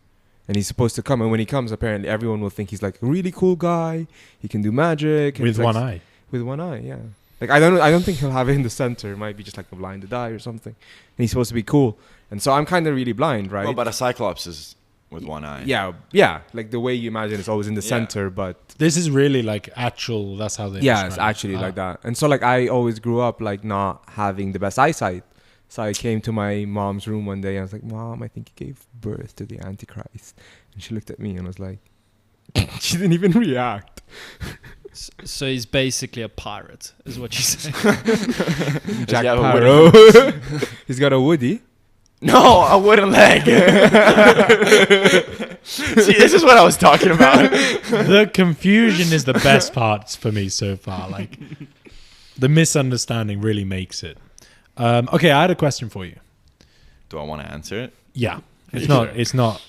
and he's supposed to come. And when he comes, apparently everyone will think he's like a really cool guy. He can do magic and With he's, like, one eye. With one eye, yeah. Like I don't think he'll have it in the center. It might be just like a blinded eye or something. And he's supposed to be cool. And so I'm kind of really blind, right? Well, but a cyclops is with one eye. Yeah. Like the way you imagine it's always in the Yeah. center, but This is really like actual. That's how they. yeah, describe it's it. actually like that. And so like I always grew up like not having the best eyesight. So I came to my mom's room one day and I was like, "Mom, I think you gave birth to the Antichrist." And she looked at me and was like, she didn't even react. So he's basically a pirate, is what you say. Jack he have a Sparrow. He's got a Woody. No, a wooden leg. See, this is what I was talking about. The confusion is the best parts for me so far. Like the misunderstanding really makes it. Okay, I had a question for you. Do I want to answer it? Yeah, it's Sure. not. It's not.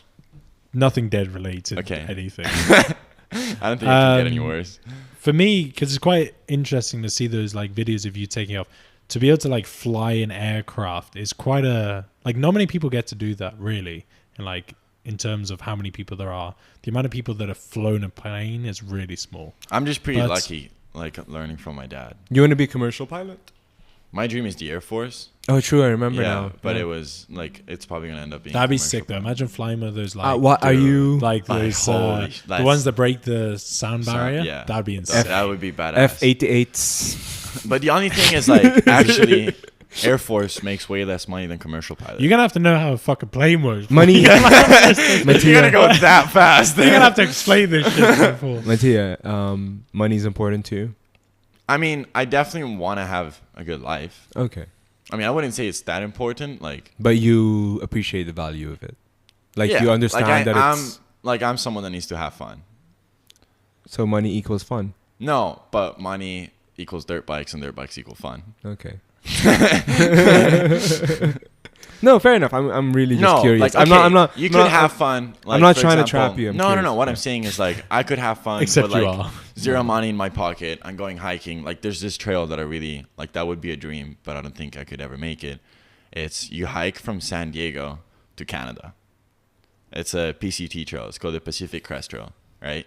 Nothing dead related. Okay. Anything. I don't think it can get any worse. For me, because it's quite interesting to see those like videos of you taking off. To be able to like fly an aircraft is quite a like. Not many people get to do that really, and like in terms of how many people there are, the amount of people that have flown a plane is really small. I'm just pretty But- lucky, like learning from my dad. You want to be a commercial pilot? My dream is the Air Force. Oh, true. I remember Yeah, now. but Yeah. it was like it's probably gonna end up being. That'd be commercial sick though. pilot. Imagine flying one of those like What are you? like Like, those holy the that's- ones that break the sound Sound- barrier. yeah. That'd be insane. That would be badass. F-88s. But the only thing is, like, actually, Air Force makes way less money than commercial pilots. You're gonna have to know how a fucking plane works. Money. You're gonna Mattia, go that fast. You're gonna have to explain this shit to people. Mattia, money's important too. I mean, I definitely want to have a good life. Okay. I mean, I wouldn't say it's that important. Like, But you appreciate the value of it. Like yeah, you understand like that it's I'm someone that needs to have fun. so money equals fun. No, but money equals dirt bikes and dirt bikes equal fun. Okay. No, fair enough. I'm really just curious. Like, I'm not. You I'm could not- have fun. Like, not for trying to example- trap you, I'm No. curious. What I'm saying is like I could have fun, Except but you like are. zero money in my pocket. I'm going hiking. Like there's this trail that I really like. That would be a dream, but I don't think I could ever make it. It's you hike from San Diego to Canada. It's a PCT trail. It's called the Pacific Crest Trail, right?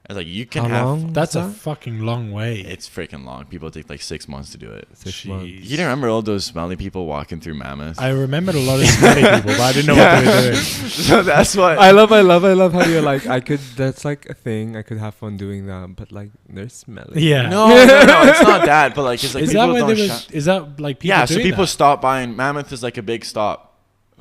It's like you can How have. long? That's a What's fucking long way. It's freaking long. People take like 6 months to do it. 6 months. Jeez. You don't remember all those smelly people walking through Mammoth? I remembered a lot of smelly people, but I didn't know what they were doing. So that's what. I love how you're like, I could, that's like a thing. I could have fun doing that, but like, they're smelly. Yeah. No, it's not that. But like, it's like is that people where don't. there was? Is that like people? Yeah, so doing people that? stop by, and Mammoth is like a big stop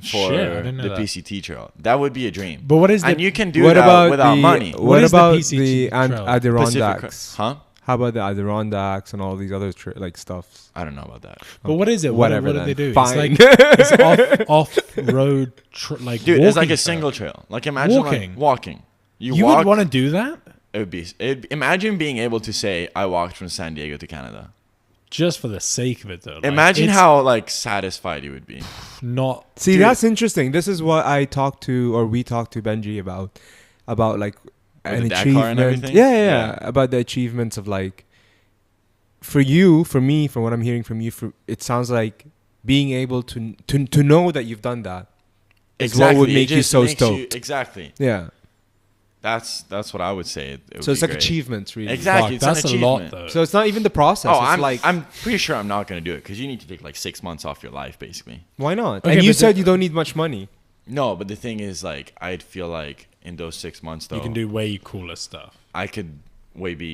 for Shit, I didn't know the that. PCT trail. That would be a dream. But what is the? And you can do What that about without the money. What What is the about PCT the trail? Pacific Adirondacks? Huh? How about the Adirondacks and all these other like stuffs? I don't know about that. But what is it? Whatever. What do then. they do? Fine. It's like it's off road like Dude, it's like walking a single trail. Like imagine Walking. like walking. You walk, would want to do that It would be. Imagine being able to say, "I walked from San Diego to Canada." just for the sake of it, though. Like, Imagine it's how like satisfied you would be. not. See, Dude. that's interesting. This is what we talked to Benji about like With an the Dakar achievement. and everything? Yeah, Yeah. about the achievements of like. For you, for me, from what I'm hearing from you, it sounds like being able to know that you've done that is what would It make you just so makes stoked. Exactly. Yeah. That's what I would say. It would So it's be like great. achievements, really. Exactly. Fuck, It's that's an a lot, achievement. though. So it's not even the process. Oh, it's I'm pretty sure I'm not going to do it because you need to take like 6 months off your life, basically. why not? Okay, And you but said you don't need much money. No, but the thing is, like, I'd feel like in those 6 months, though, You can do way cooler stuff. I could way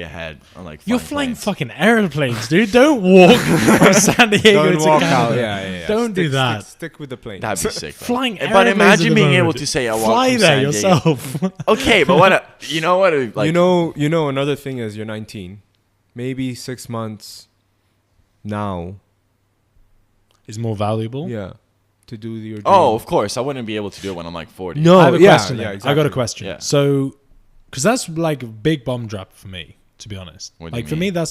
ahead on like. You're flying flying planes. fucking airplanes, dude. Don't walk from San Diego Don't to walk Canada. out. Yeah. Don't do that. Stick with the plane. That'd be sick. though. Flying But airplanes imagine at the being able moment. to say, "I walked Fly from there San Diego." yourself. Okay, but what? You know what? Like, you know, another thing is you're 19. Maybe 6 months now. Is more valuable. Yeah. To do your dream. Oh, of course, I wouldn't be able to do it when I'm like 40. no, I have a yeah, question. yeah, then. exactly. I got a question. Yeah. So, because that's like a big bomb drop for me, to be honest. What do you Like for mean? me,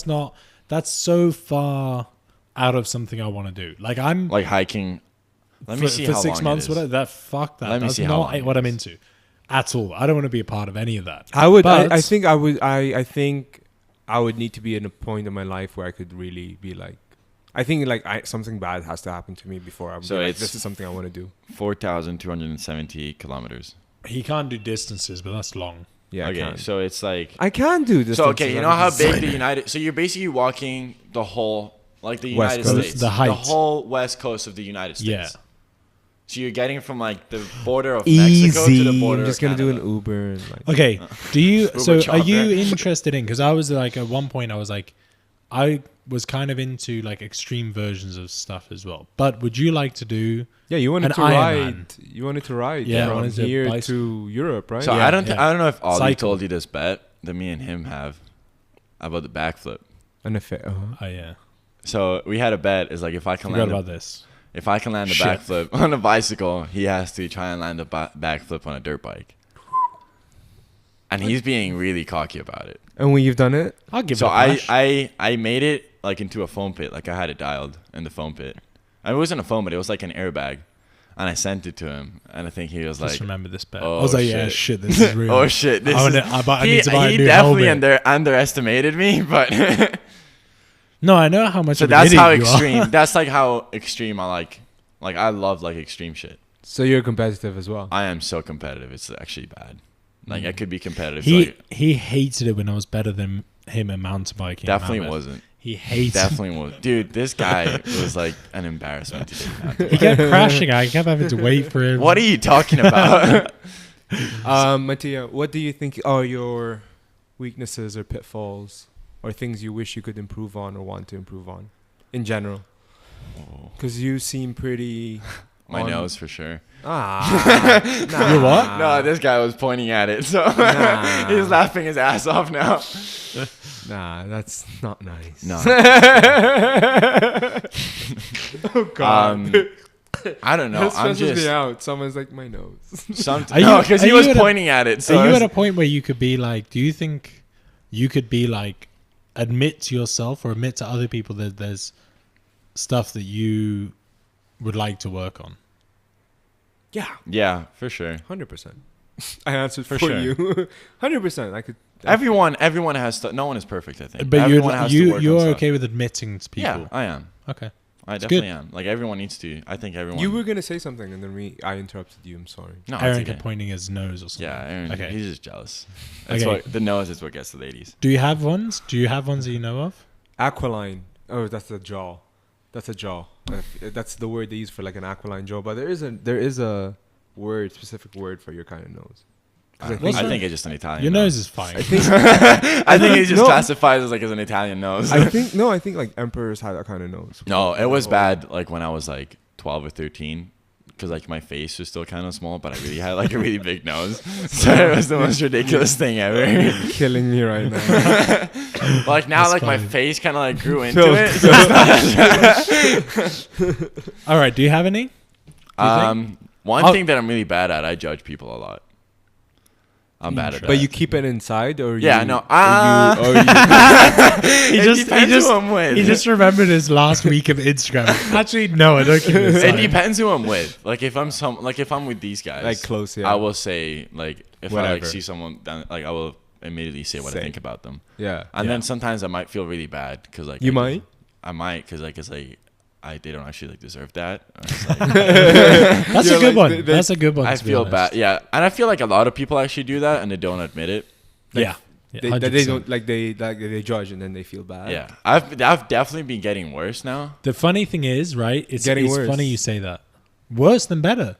that's so far out of something I want to do. Like I'm Like hiking. Let me see for how 6 long months. it is. Whatever. Fuck that. Let me That's see how not long what it I'm is. into at all. I don't want to be a part of any of that. I would. But- I think I would. I think I would need to be in a point in my life where I could really be like. I think like something bad has to happen to me before I'm So like, it's- this is something I want to do. 4,270 kilometers. He can't do distances, but that's long. Yeah. Okay, I can. so it's like. I can do this. So okay, you know how big the United. So you're basically walking the whole, like the West United Coast. States, The height. the whole west coast of the United States. Yeah. So you're getting from like the border of Mexico to the Easy. border. I'm just of gonna do an Canada. Uber. And like, Okay. Do you? Uber So are chopper. you interested in? Because I was like at one point I was like, I was kind of into like extreme versions of stuff as well. But would you like to do? yeah, you wanted An to Ironman. ride. You wanted to ride Yeah, I from wanted to here bicycle. to Europe, right? So Yeah, I don't. yeah. I don't know if Ollie Cycle. told you this bet that me and him have about the backflip. An affair. Oh yeah. So we had a bet. Is like if I can Forgot land. about this. If I can land a Shit. backflip on a bicycle, he has to try and land a backflip on a dirt bike. And he's being really cocky about it. And when you've done it, I'll give So it a bash. I made it like into a foam pit. Like I had it dialed in the foam pit. And it wasn't a foam pit. It was like an airbag. And I sent it to him. And I think he was Just like, remember this bit. oh, I was like, yeah, shit. shit, this is real. oh shit. This is, I he need to buy a he new definitely helmet. underestimated me, but No, I know how much so of an that's idiot how you are. extreme. That's like how extreme I like. Like I love like extreme shit. so you're competitive as well. I am so competitive. It's actually bad. Like I could be competitive. so, He like, he hated it when I was better than him at mountain biking. definitely Mammoth. wasn't. He hates it. Definitely was. Dude, this guy was like an embarrassment to take out. He kept crashing. I kept having to wait for him. What are you talking about? Mattia, what do you think are your weaknesses or pitfalls or things you wish you could improve on or want to improve on in general? Because you seem pretty... My on- nose for sure. Nah. Your what? No, this guy was pointing at it, so Nah. he's laughing his ass off now. Nah, that's not nice. No. Oh, God. I don't know. That I'm stresses just me out. Someone's like, my nose. Are no, you- because are he was you at a- pointing at it. So Are I you was- at a point where you could be like, do you think you could be like, admit to yourself or admit to other people that there's stuff that you would like to work on? Yeah, yeah, for sure. 100%. I answered for sure. you. 100%. I could. Everyone has to. No one is perfect. I think. But Everyone has to work you're on stuff. okay with admitting to people. Yeah, I am. Okay. I It's definitely good. am. Like everyone needs to. I think everyone. You were gonna say something, and then I interrupted you. I'm sorry. No, it's Aaron okay. kept pointing his nose or something. Yeah, Aaron. Okay. He's just jealous. That's Okay. what, the nose is what gets the ladies. Do you have ones? Do you have ones that you know of? Aquiline. Oh, that's the jaw. That's a jaw. That's the word they use for like an aquiline jaw. But there is a specific word for your kind of nose. 'Cause What's I that? think it's just an Italian. Your nose is fine. I think I think it's just No. classified as like as an Italian nose. I think like emperors had that kind of nose. No, it was bad. Like when I was like 12 or 13, because like my face was still kind of small, but I really had like a really big nose. So it was the most ridiculous thing ever. Killing me right now. Like now, That's like my funny. face kind of like grew into Phil, it. All right. Do you have any? One I'll- thing that I'm really bad at, I judge people a lot. I'm bad at that. But you keep it inside, or Yeah, you, no. or you It depends who I'm with. He just remembered his last week of Instagram. Actually, no, I don't keep it It inside. depends who I'm with. Like if I'm with these guys, like close. Yeah, I will say like if I like Whatever. see someone, then, like I will immediately say what I Say. think about them. Yeah, And then sometimes I might feel really bad because like You might? I might because like it's like they don't actually like deserve that. Or it's like, That's You're a good like, one. That's a good one. I to be feel honest. bad. Yeah, and I feel like a lot of people actually do that and they don't admit it. Yeah. they 100%. don't like they judge and then they feel bad. Yeah, I've definitely been getting worse now. The funny thing is, right? It's Getting it's worse. funny you say that. Worse than better.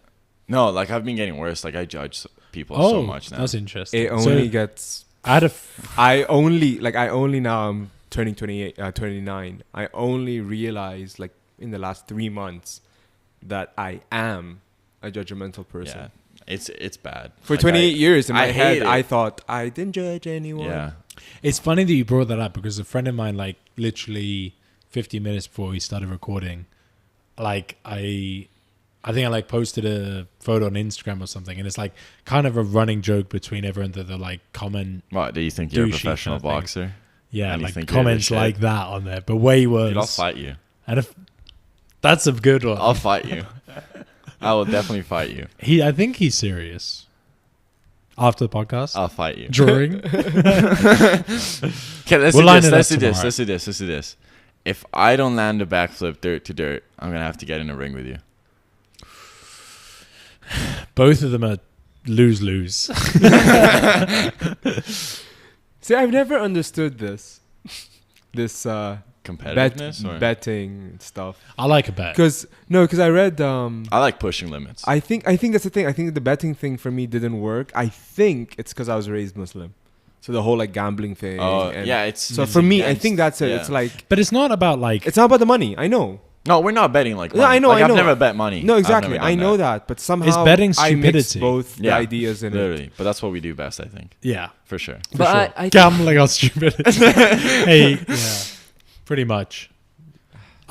No, like I've been getting worse. Like I judge people Oh, so much now. that's interesting. It only So, gets. I had a I only now I'm turning 29. I only realized like in the last 3 months that I am a judgmental person. Yeah, it's bad. For Like, 28 years in my I head, hate it. I thought I didn't judge anyone. Yeah. It's funny that you brought that up because a friend of mine, like literally 50 minutes before we started recording, like I think I like posted a photo on Instagram or something, and it's like kind of a running joke between everyone that they're like comment, What do you think you're a Douchey professional kind of thing. boxer? yeah, And you like think you're the comments shit. like that on there, but way worse. Dude, I'll fight you. And if that's a good one. I'll fight you. I will definitely fight you. I think he's serious. After the podcast, I'll fight you. during. Okay, let's We'll line do it this. up Let's do tomorrow. this. Let's do this. If I don't land a backflip dirt to dirt, I'm gonna have to get in a ring with you. Both of them are lose. See, I've never understood this Competitiveness, or betting stuff. I like a bet. Because I read I like pushing limits. I think that's the thing. I think the betting thing for me didn't work. I think it's because I was raised Muslim, so the whole like gambling thing. Oh and yeah, it's So it's for me, I against- think that's it. yeah. It's like But it's not about like it's not about the money. I know. No, we're not betting like No, money. I know, Like, I know. I've never bet money. No, I've exactly. never I done know that, but somehow betting I mix stupidity. both the Yeah, ideas in it. Literally, but that's what we do best, I think, yeah, for sure. for But sure. I Gambling on stupidity. Hey, yeah, pretty much.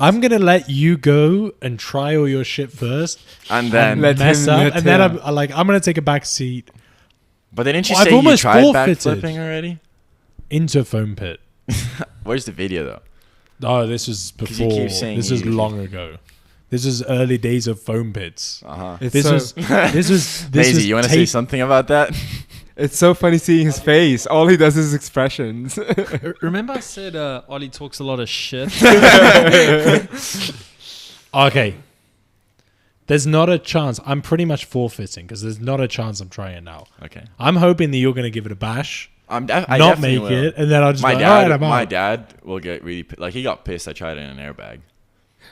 I'm gonna let you go and try all your shit first, And then, and Let mess him- up, let and then him. I'm gonna take a back seat. but didn't you Well, I've say you almost tried forfeited. backflipping already? into a foam pit. Where's the video though? Oh, this was 'Cause you before. keep saying This was you- long ago. This was early days of foam pits. It's This so, was. This was. This Maisie, was you want to say something about that? it's so funny seeing his face. All he does is expressions. Remember I said Ollie talks a lot of shit? Okay. There's not a chance. I'm pretty much forfeiting because there's not a chance I'm trying it now. Okay. I'm hoping that you're going to give it a bash, I not definitely make will. it, and then I'll just My be like, all right, dad, I'm out. my dad will get really like he got pissed. I tried it in an airbag.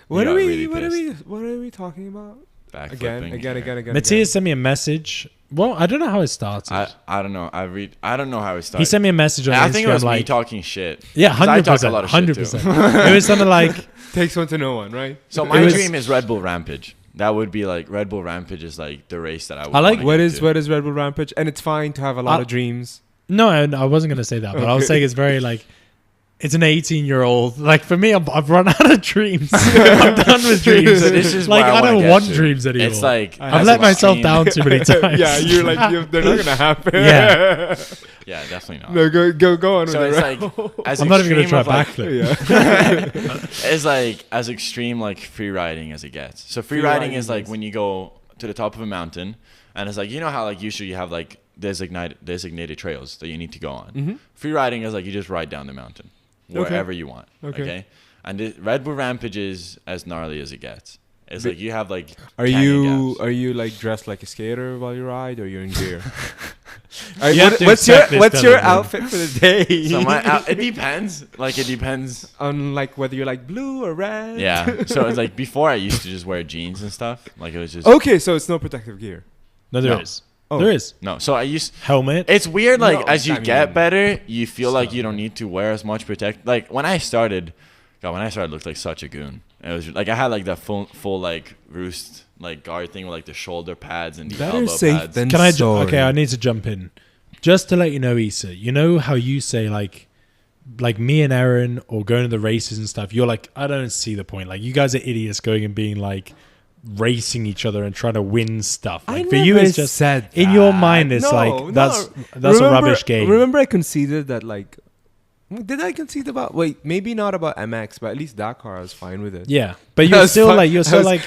what got are we? really what are pissed. we? What are we talking about? Backflipping. Again. Mattia sent me a message. Well, I don't know how it started. I don't know. I don't know how it started. He sent me a message on I Instagram think it was me like, talking shit. yeah, 'Cause I talk a 100%, lot of shit too. 100%. It was something like, Takes one to know one, right? So It my was- dream is Red Bull Rampage. That would be like Red Bull Rampage is like the race that I would. I like- wanna get to. What is Red Bull Rampage? And it's fine to have a lot of dreams. no, I wasn't going to say that, but I was Okay. saying it's very like, it's an 18-year-old. Like for me, I've run out of dreams. I'm done with dreams. So this is like where I I wanna don't get want to. dreams anymore. It's like I've I've let myself down too many times. Yeah, you're like they're not gonna happen. Yeah. Yeah, definitely not. No, go on. So with it's it. like as I'm not even going to extreme try of, like, backflip. Yeah. It's like as extreme like free riding as it gets. So free riding is like when you go to the top of a mountain and it's like you know how like usually you have like designated trails that you need to go on. Mm-hmm. Free riding is like you just ride down the mountain wherever you want. Okay. And the Red Bull Rampage is as gnarly as it gets. It's like you have like Are canyon gaps. you like dressed like a skater while you ride, or you're in gear? You have to What's your accept this kind of thing. outfit for the day? So it depends. Like it depends. On like whether you're like blue or red. Yeah. So it's like before I used to just wear jeans and stuff. Like it was just Okay, so it's no protective gear. No, there No. is. Oh. There is. no. So I used Helmet. It's weird, like, No, as you I get mean, better, you feel like you don't need to wear as much protect. Like, when I started, I looked like such a goon. It was, like, I had, like, that full like, roost, like, guard thing with, like, the shoulder pads and the Better elbow safe pads. than Can I? sorry. Okay, I need to jump in. Just to let you know, Issa, you know how you say like me and Aaron or going to the races and stuff. You're like, I don't see the point. Like you guys are idiots going and being like racing each other and trying to win stuff. Like for you, it's just said in your that. mind. It's No, like that's Remember- a rubbish game. Remember, I conceded that like. Did I concede about? Wait, maybe not about MX, but at least Dakar I was fine with it. Yeah, but you're That's still fine. like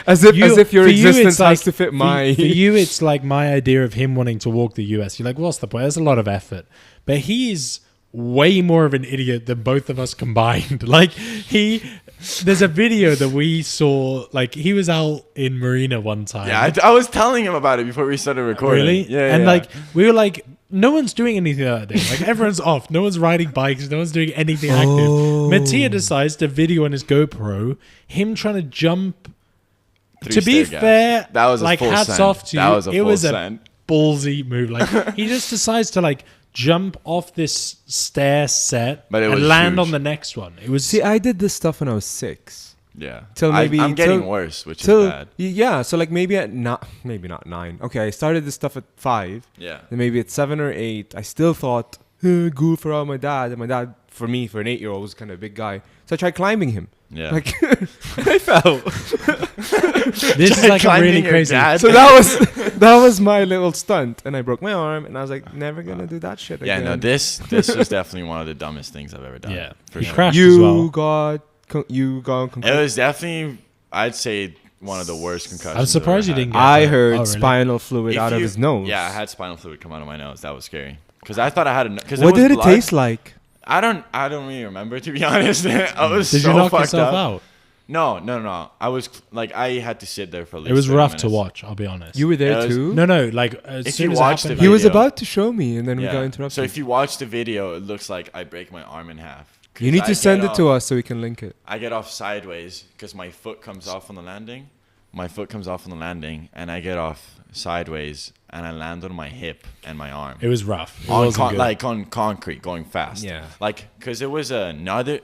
as if your for you, existence it's like- has to fit my. For you, it's like my idea of him wanting to walk the US. You're like, what's the point? There's a lot of effort, but he's way more of an idiot than both of us combined. Like there's a video that we saw. Like he was out in Marina one time. Yeah, I was telling him about it before we started recording. Really? Yeah, And yeah. like we were like, no one's doing anything that day. Like everyone's off. No one's riding bikes. No one's doing anything active. Mattia decides to video on his GoPro him trying to jump. 3 To be stair gaps. fair, that was a like full hats send. off to That you. was a It full was a send. ballsy move. Like he just decides to like jump off this stair set But it and was land huge. on the next one. It was See, I did this stuff when I was 6. Yeah. Till maybe- I'm getting till- worse, which So is bad. yeah, so like maybe not 9. Okay, I started this stuff at 5. Yeah. Then maybe at 7 or 8, I still thought cool for all my dad. And my dad, for me, for an 8-year-old, was kind of a big guy. So I tried climbing him. Yeah. Like I fell. this is like a Climbing really your crazy. dad. So that was my little stunt, and I broke my arm, and I was like, never gonna do that shit yeah, again. no, this was definitely one of the dumbest things I've ever done. Yeah. For He sure. crashed as You well. got It was definitely, I'd say, one of the worst concussions. I'm surprised I've you ever didn't had. get I that. heard Oh, really? spinal fluid If out of you- his nose. Yeah, I had spinal fluid come out of my nose. That was scary. Because I thought I had a. What did it taste like? I don't really remember, to be honest. I was Did so you knock fucked yourself up. out? No. I was like, I had to sit there for at least It was 30 rough to minutes. watch. I'll be honest. You were there It was- too. No, like as If soon you as watch it the happened, He was video. about to show me, and then we got Yeah. interrupted. So if you watch the video, it looks like I break my arm in half. you need to send it to us so we can link it. I get off sideways because my foot comes off on the landing. And I get off sideways and I land on my hip and my arm. it was rough. It on wasn't good. like on concrete going fast. Yeah. Like, because it was another.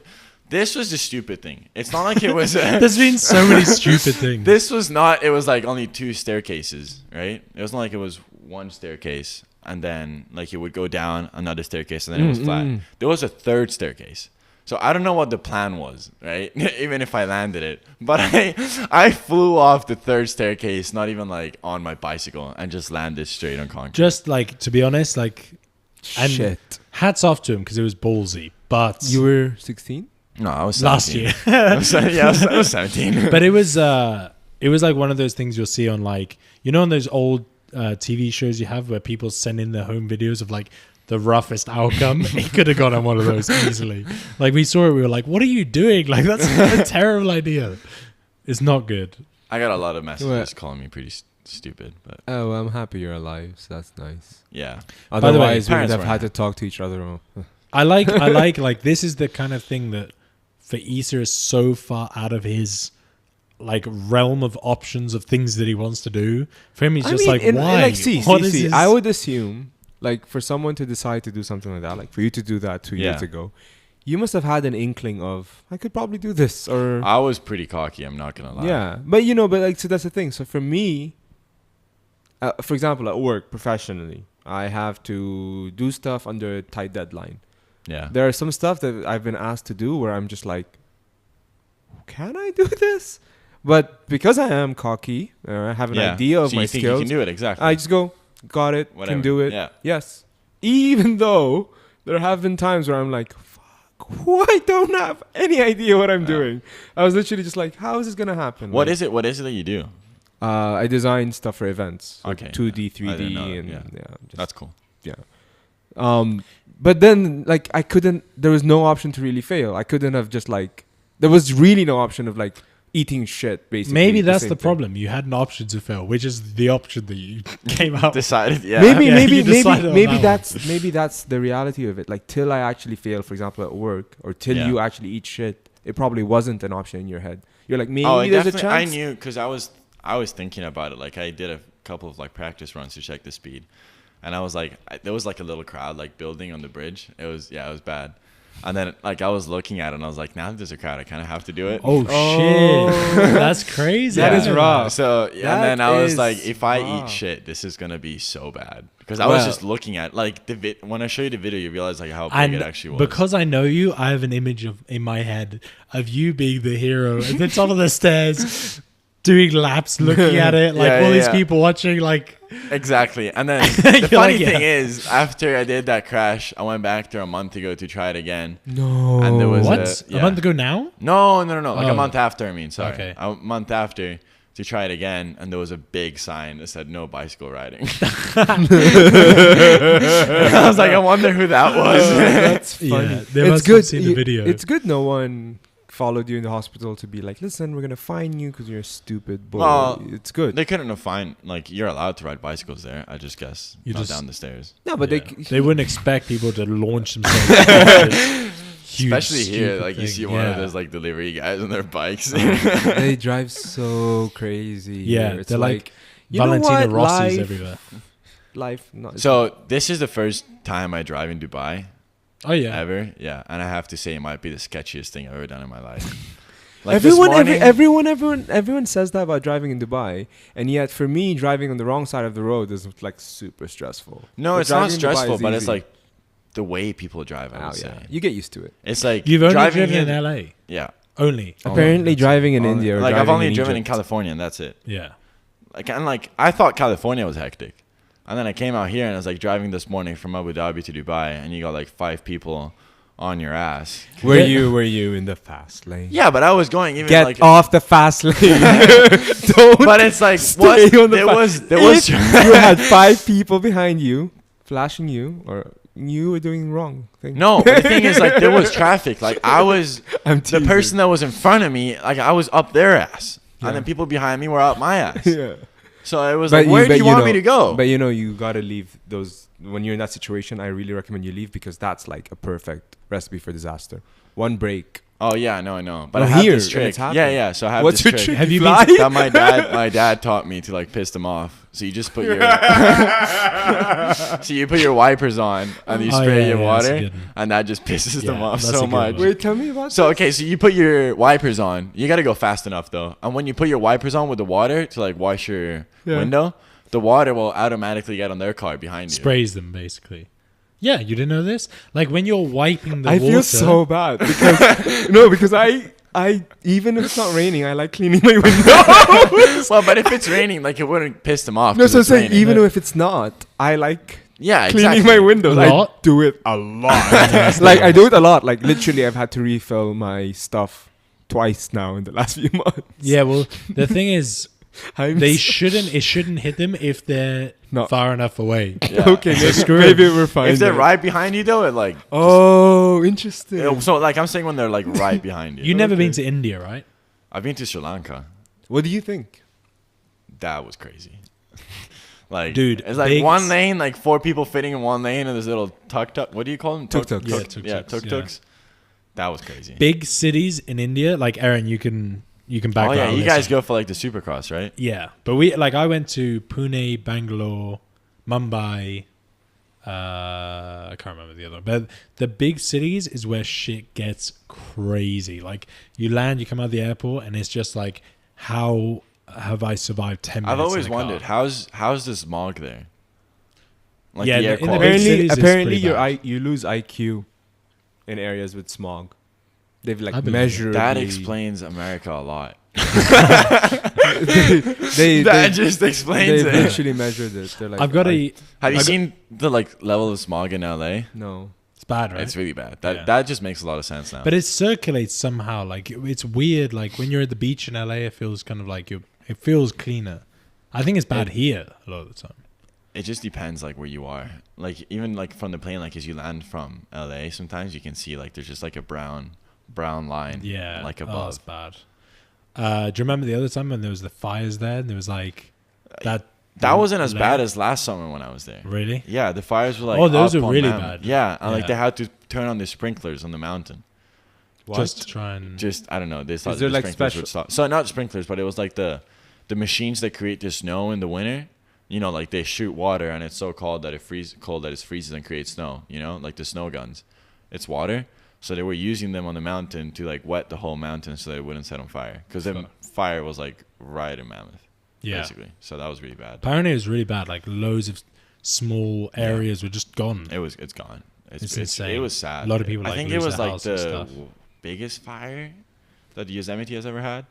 This was the stupid thing. It's not like it was. There's been so many stupid things. This was not. It was like only 2 staircases, right? It wasn't like it was 1 staircase and then like it would go down another staircase and then it was flat. There was a 3rd staircase. So I don't know what the plan was, right? Even if I landed it, but I flew off the 3rd staircase, not even like on my bicycle, and just landed straight on concrete. Just like to be honest, like And Shit. hats off to him because it was ballsy. But You were 16? No, I was last 17. year. I was 17. But it was like one of those things you'll see on like, you know, on those old TV shows you have where people send in their home videos of like the roughest outcome. He could have gone on one of those easily. Like we saw it, we were like, what are you doing? Like that's a terrible idea. It's not good. I got a lot of messages What? calling me pretty stupid, but Oh, I'm happy you're alive, so that's nice. yeah. the way, Otherwise, we would parents have were had to happy. talk to each other. I like this is the kind of thing that for Issa is so far out of his like realm of options of things that he wants to do. For him, he's just why? See, What is his- I would assume, like, for someone to decide to do something like that, like for you to do that 2 years Yeah. ago, you must have had an inkling of, I could probably do this, or I was pretty cocky, I'm not going to lie. yeah. But like, so that's the thing. So for me, for example, at work professionally, I have to do stuff under a tight deadline. Yeah. There are some stuff that I've been asked to do where I'm just like, can I do this? But because I am cocky, or I have an idea of so my you think skills, you can do it, exactly. I just go, got it, Whatever. can do it. Yeah. Yes. Even though there have been times where I'm like, fuck, I don't have any idea what I'm Yeah. doing. I was literally just like, how is this going to happen? What Like, is it? What is it that you do? I design stuff for events. So Okay. 2D, I 3D, didn't know that, and yeah. just, That's cool. but then like there was no option to really fail. I couldn't have just like, there was really no option of like eating shit basically. Maybe that's same the thing. problem. You had an option to fail, which is the option that you came out with. Decided, yeah. Yeah, you decided on Maybe that's the reality of it. Like till I actually fail, for example, at work, or till Yeah. you actually eat shit, it probably wasn't an option in your head. You're like, maybe Oh, I there's a definitely- chance. I knew because I was thinking about it. Like I did a couple of like practice runs to check the speed, and I was like, there was like a little crowd like building on the bridge. It was bad. And then like I was looking at it and I was like, now that there's a crowd, I kind of have to do it. Oh, shit. That's crazy. That I is didn't know rough. So That and then I was is like, if I rough. eat shit, this is gonna be so bad. Because I was Well- just looking at like when I show you the video, you realize like how big And it actually was. because I know you, I have an image in my head of you being the hero at the top of the stairs, doing laps, looking at it, like Yeah, all these yeah. people watching, like Exactly. And then the You're funny like, yeah. thing is, after I did that crash, I went back there a month ago to try it again. No. And there was what? yeah. A month ago now? No. Like Oh. a month after, I mean, sorry. Okay. A month after to try it again, and there was a big sign that said no bicycle riding. I was like, I wonder who that was. That's Yeah, funny. they it's must good. have seen the video. It's good. No one followed you in the hospital to be like, listen, we're gonna fine you because you're a stupid boy. Well, it's good. They couldn't have fined, like, you're allowed to ride bicycles there, I just guess. You not just- down the stairs. No, but Yeah. they They wouldn't expect people to launch themselves. into this huge, Especially here, stupid like, you thing. see one of Yeah. those, like, delivery guys on their bikes. they drive so crazy. Yeah, here. It's they're like you know Valentina what? Rossi's Life- everywhere. Life. Not, So, this is the first time I drive in Dubai Oh yeah. ever. Yeah. And I have to say, it might be the sketchiest thing I've ever done in my life. Like this everyone says that about driving in Dubai, and yet for me, driving on the wrong side of the road is like super stressful. No, But it's not driving in Dubai stressful, is but it's easy. like the way people drive, I Oh, would say. yeah, you get used to it. It's like You've only driving driven here- in LA. Yeah. Only. Apparently, driving in India. Or Like, I've driving only in driven in Egypt. California, and that's it. Yeah. Like, and like, I thought California was hectic. And then I came out here and I was like driving this morning from Abu Dhabi to Dubai, and you got like 5 people on your ass. Were you in the fast lane? Yeah, but I was going even Get like. off the fast lane. Don't. But it's like, stay what? on the There fa- was. If you had 5 people behind you, flashing you, or you were doing wrong thing. No, but the thing is, like, there was traffic. Like, I was. I'm The teasing. person that was in front of me, like, I was up their ass. Yeah. And then people behind me were up my ass. Yeah. So it was But like, where do but you want know- me to go? But you gotta leave those when you're in that situation. I really recommend you leave because that's like a perfect recipe for disaster. One break. Oh yeah, I know. But Well, I have here, this and trick. it's happened. Yeah. So I have What's this your trick? Have you fly? been that my dad taught me to like piss them off. So you just put your so you put your wipers on and you Oh, spray yeah, your yeah, that's a water, good one. and that just pisses them Yeah, off that's a so good much. one. Wait, tell me about. So okay, so you put your wipers on. You got to go fast enough though. And when you put your wipers on with the water to like wash your Yeah. window, the water will automatically get on their car behind you. Sprays them basically. Yeah, you didn't know this? Like when you're wiping the I water. feel so bad because no, because I even if it's not raining, I like cleaning my window. Well, but if it's raining, like it wouldn't piss them off. No, 'cause so it's say raining. even if it's not, I like Yeah, cleaning exactly. my windows. A lot? I do it a lot. Like I do it a lot. Like literally, I've had to refill my stuff twice now in the last few months. Yeah, well, the thing is, I'm it s- shouldn't hit them if they're No. far enough away. Yeah. Okay, maybe, screw maybe we're fine. If they're then. right behind you, though, it like. Oh, interesting. So like I'm saying when they're like right behind you. You've never Okay. been to India, right? I've been to Sri Lanka. What do you think? That was crazy. Like, Dude, it's like big one lane, like 4 people fitting in one lane, and this little tuk-tuk. What do you call them? Tuk-tuks. Yeah, Yeah, tuk-tuks, tuk-tuks. That was crazy. Big cities in India, like Aaron, you can back Oh yeah, that you up. guys go for like the Supercross, right? Yeah, but I went to Pune, Bangalore, Mumbai. I can't remember the other one, but the big cities is where shit gets crazy. Like you land, you come out of the airport, and it's just like, how have I survived 10 minutes? I've always in a car? wondered how's the smog there? Like Yeah, the air in the big quality. cities, it's Apparently, pretty bad. you lose IQ in areas with smog. They've I like believe it. measured. That explains America a lot. they That just explains they it. literally measured it. They're like, I've got I- Have you I got- seen the like level of smog in LA? no. It's bad, right? It's really bad. Yeah. That just makes a lot of sense now. But it circulates somehow. Like it's weird. Like when you're at the beach in LA, it feels kind of like it feels cleaner. I think it's bad here a lot of the time. it just depends like where you are. Like even like from the plane, like as you land from LA, sometimes you can see like there's just like a brown line. Yeah, Like oh, above. it's bad. Do you remember the other time when there was the fires there? And there was like that. That wasn't as layer- bad as last summer when I was there. Really? Yeah, the fires were like. Oh, those up are on really mountain. bad. Yeah, and like Yeah. they had to turn on the sprinklers on the mountain. Just to try and. Just I don't know. They thought there the like sprinklers special- would stop. So not sprinklers, but it was like the machines that create the snow in the winter. You know, like they shoot water and it's so cold that it freezes and creates snow. You know, like the snow guns, it's water. So they were using them on the mountain to like wet the whole mountain so that it wouldn't set on fire. Because the fire was like right in Mammoth. Yeah. Basically. So that was really bad. Apparently, it was really bad. Like loads of small areas were just gone. It's gone. It's insane. It was sad. A lot of people, I like, think it lose was their like house and the stuff. biggest fire that Yosemite has ever had.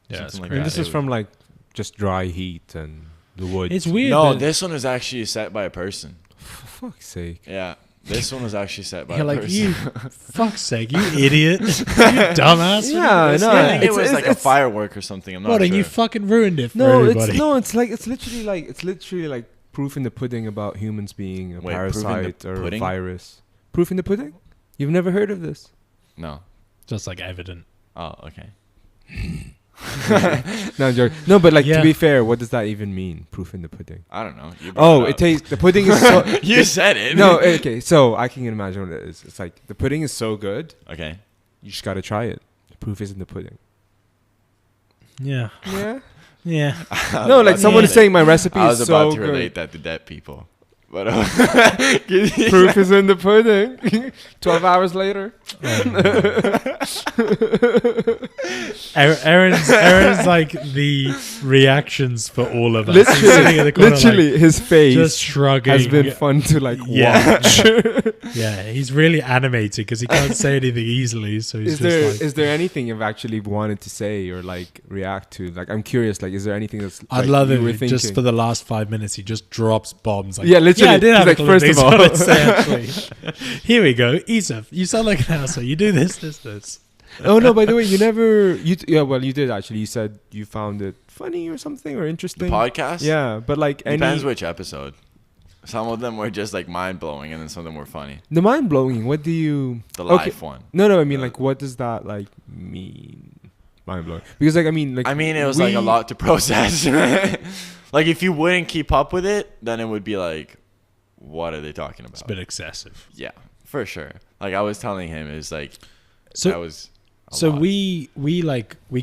Yeah, it's Something like crazy. And this that. is from like just dry heat and the woods. It's weird. No, that- this one was actually set by a person. For fuck's sake. Yeah, this one was actually set by You're a like, person. you fuck's sake, you idiot, you dumbass. Yeah, I know. I think it It's- was like a it's- firework or something. I'm not What? sure. And you fucking ruined it for No, everybody. it's literally like proof in the pudding about humans being a Wait, proof in the parasite or a pudding? virus. Proof in the pudding? You've never heard of this? No. Just like evident. Oh, okay. No, I'm joking. No, but like Yeah. to be fair, what does that even mean? Proof in the pudding. I don't know. You brought Oh, up. it tastes. The pudding is so. You said it. No, okay. So I can imagine what it is. It's like the pudding is so good, Okay. you just gotta try it. The proof is in the pudding. Yeah. Yeah. Yeah. No, like someone is Yeah. saying my recipe I was is about so to good. relate that to dead people, but Proof is in the pudding. 12 hours later. Aaron's like the reactions for all of us. He's sitting in the corner, Literally, like, his face just shrugging. has been fun to like Yeah. watch. Yeah, he's really animated because he can't say anything easily. So he's Is there anything you've actually wanted to say or like react to? Like, I'm curious. Like, is there anything that's? I'd like, love you it were if just thinking? for the last 5 minutes he just drops bombs. Like, Yeah, literally. Yeah, I did have He's a like, couple first of things I all- wanted to say, actually. Here we go, Isaf. You sound like an asshole. You do this. Oh no! By the way, you never. Yeah, well, you did actually. You said you found it funny or something or the interesting. podcast. Yeah, but like Depends which episode. Some of them were just like mind blowing, and then some of them were funny. the mind blowing. What do you? The Okay. life one. No. I mean, like, what does that like mean? Mind blowing. Because like, I mean, like. I mean, it was like a we- lot to process. Like if you wouldn't keep up with it, then it would be like, what are they talking about? It's a bit excessive. Yeah, for sure. Like I was telling him, it's like So that was. a So lot. we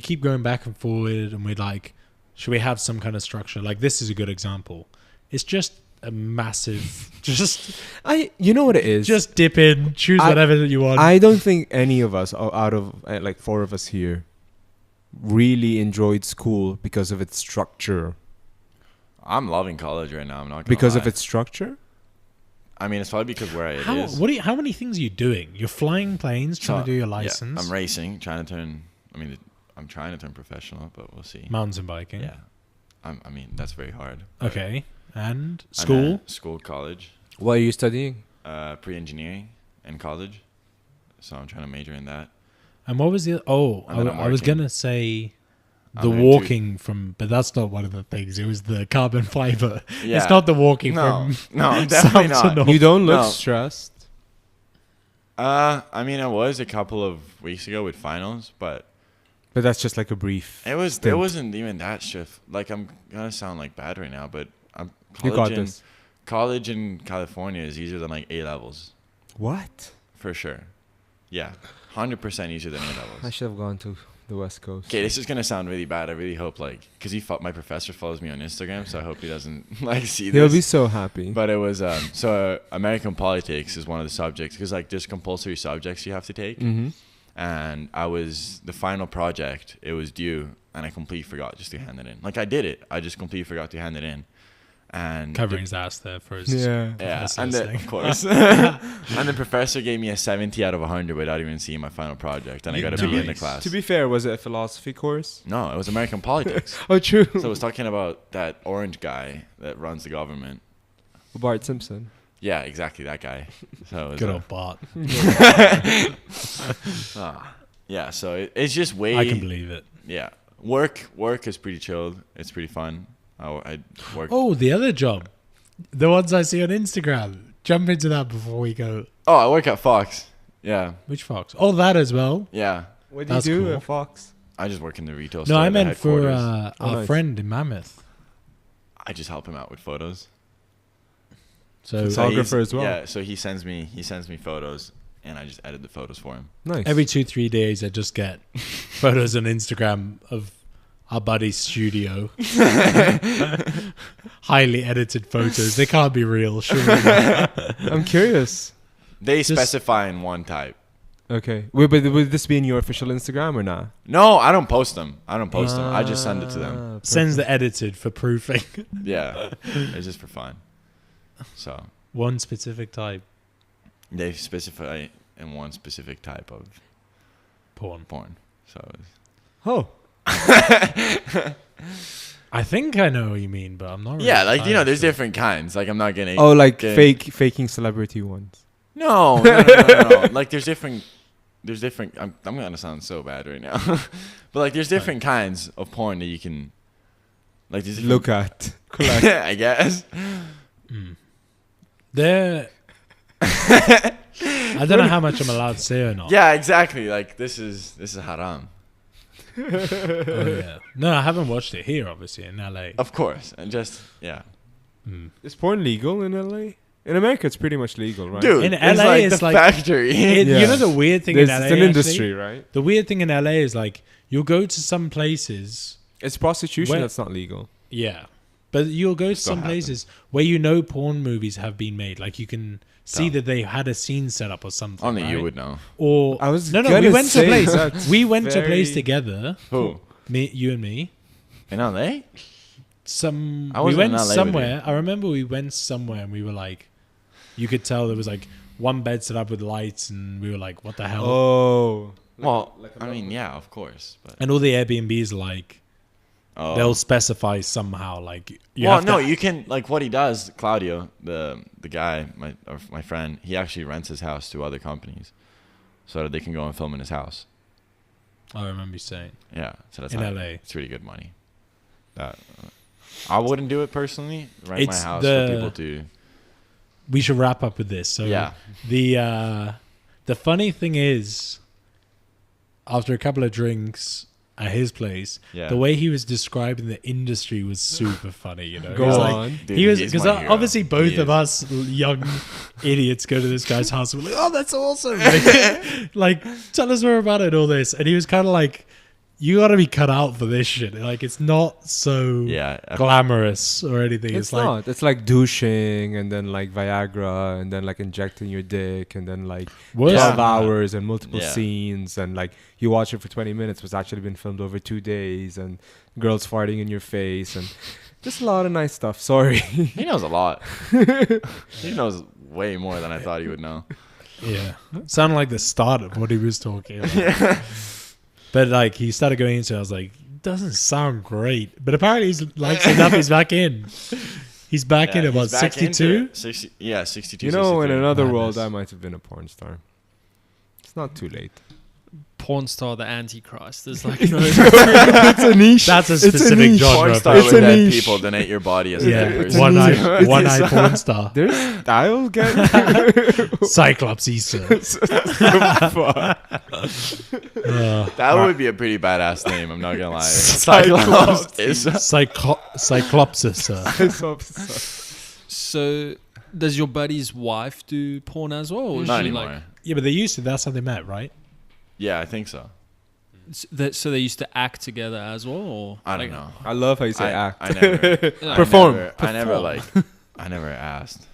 keep going back and forward, and we're like, should we have some kind of structure? Like this is a good example. It's just a massive, you know what it is. just dip in, choose whatever that you want. I don't think any of us, out of like 4 of us here, really enjoyed school because of its structure. I'm loving college right now. I'm not gonna Because lie. of its structure. I mean, it's probably because where it is. How many things are you doing? You're flying planes, trying to do your license. Yeah, I'm racing, trying to turn. I mean, I'm trying to turn professional, but we'll see. Mountain biking. Yeah, I mean, that's very hard. but Okay. And I'm school? at school, college, What are you studying? pre-engineering in college. So I'm trying to major in that. And what was the... Oh, And then I'm I was working. going to say I'm the into- walking from... But that's not one of the things. It was the carbon fiber. Yeah. It's not the walking No, from... no, definitely south to not. north. You don't look No. stressed. I mean, I was a couple of weeks ago with finals, but But that's just like a brief. it stint. wasn't even that shift. Like, I'm gonna sound like bad right now, but You got this. college in California is easier than like A levels What? for sure. Yeah, 100% easier than A I levels. should have gone to the West Coast. Okay, this is gonna sound really bad. I really hope because my professor follows me on Instagram, so I hope he doesn't like see this. He'll be so happy. But it was so American politics is one of the subjects because like there's compulsory subjects you have to take, Mm-hmm. and I was the final project. It was due, and I completely forgot just to hand it in. Like I did it, I just completely forgot to hand it in, and Covering his ass there for his... Yeah. yeah, Professor and listening. of course, and the professor gave me a 70 out of 100 without even seeing my final project, and I got a B in the Nice. class. To be fair, was it a philosophy course? No, it was American politics. Oh, true. So it was talking about that orange guy that runs the government. Bart Simpson. Yeah, exactly that guy. So it was Good old Bart. yeah, so it's just way. I can believe it. Yeah, work is pretty chilled. It's pretty fun. I work. Oh, the other job. The ones I see on Instagram. Jump into that before we go. Oh, I work at Fox. Yeah, Which Fox? Oh, that as well. yeah. What do That's you do cool. at Fox? I just work in the retail No, store. I the meant for headquarters. Oh, our nice. friend in Mammoth. I just help him out with photos. So Photographer as well. Yeah, so he sends me photos, and I just edit the photos for him. Nice. every 2-3 days, I just get photos on Instagram of our buddy's studio. Highly edited photos. They can't be real, surely. I'm curious. They Just- specify in one type. Okay. But would this be in your official Instagram or not? No, I don't post them. I just send it to them. Sends the edited for proofing. Yeah, it's just for fun. So One specific type they specify in one specific type of porn. porn. So it's- Oh. I think I know what you mean, but I'm not really yeah, like entirely there's sure. different kinds. Like I'm not gonna. Oh, like getting- faking celebrity ones. No, no. Like there's different. I'm gonna sound so bad right now, but like there's different kinds of porn that you can. Like there's different- Look at. Collect. I guess. There. I don't know how much I'm allowed to say or not. Yeah, exactly. Like this is haram. Oh, yeah. No, I haven't watched it here, obviously, in LA. Of course, and just yeah. Is porn legal in LA? In America, it's pretty much legal, right? Dude, In it's LA, like it's the like- factory. Yeah. You know the weird thing in LA? It's an actually? industry, right? The weird thing in LA is like you'll go to some places. It's prostitution Where- that's not legal. Yeah. But you'll go to Still some places where you know porn movies have been made. Like you can see that they had a scene set up or something. Only you right? would know. Or I was no. We gonna went to a say place. that's We went to a place very- together. Who You and me. in LA? I I we wasn't went in LA with somewhere. I remember we went somewhere and we were like, you could tell there was like one bed set up with lights, and we were like, what the hell? Oh. Well, I mean, yeah, of course, but And all the Airbnbs like oh. they'll specify somehow like you well, have no, to, you can like what he does. Claudio, the guy, my friend, he actually rents his house to other companies, so that they can go and film in his house. I remember you saying Yeah, so that's in how- LA. It's really good money. I wouldn't do it personally. Rent It's my house the- for people to. We should wrap up with this. So Yeah. the funny thing is, after a couple of drinks at his place, Yeah. the way he was describing the industry was super funny. You know, Go He was like- on. Dude, he was he's because my hero. obviously both He of is. us young idiots go to this guy's house and we're like, oh, that's awesome. Like tell us more about it, all this. And he was kind of like, you got to be cut out for this shit. Like it's not so Yeah. glamorous or anything. It's like not. It's like douching and then like Viagra and then like injecting your dick and then like Worse 12 than that. hours and multiple Yeah. scenes and like you watch it for 20 minutes was actually been filmed over 2 days and girls farting in your face and just a lot of nice stuff. Sorry. He knows a lot. He knows way more than I thought he would know. Yeah. Sounded like the start of what he was talking about. But like he started going into it, I was like, doesn't sound great. But apparently he's likes enough he's back in. He's back in about he's back into 62. it. 62. You know, in 63. another Madness. world, I might have been a porn star. It's not too late. Porn star, the Antichrist. There's like no. It's a niche. That's a It's a specific niche. genre. Porn of star It's with a dead niche. people donate your body as a Yeah, dead It's a person. niche. one-eye porn star. There's I'll get Cyclops Issa. That would be a pretty badass name. I'm not gonna lie. Cyclops. Cyclops Issa. So, does your buddy's wife do porn as well? Or is Not she anymore. like? Yeah, but they used to. That's how they met, right? Yeah, I think so. So they used to act together as well, or I don't like- know. I love how you say I act. never Perform. I never like. I never asked.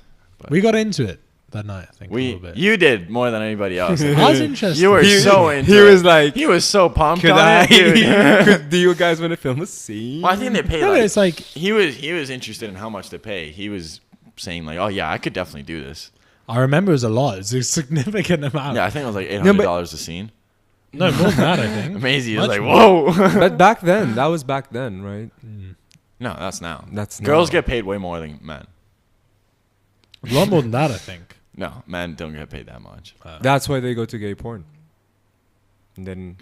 We got into it that night, I think, a little bit. You did more than anybody else. I was interested. You were so into He it. was like, He was so pumped could on I? it, dude. Do you guys want to film a scene? Well, I think they pay No, but like, it's like he was interested in how much they pay. He was saying like, oh yeah, I could definitely do this. I remember it was a lot. It's a significant amount. Yeah, I think it was like No, but- $800 a scene. No, more than that, I think. Maisie was Much like, more. whoa. But back then, that was back then, right? No, that's now. That's Girls now. get paid way more than men. A lot more than that, I think. No, men don't get paid that much. That's why they go to gay porn. And then,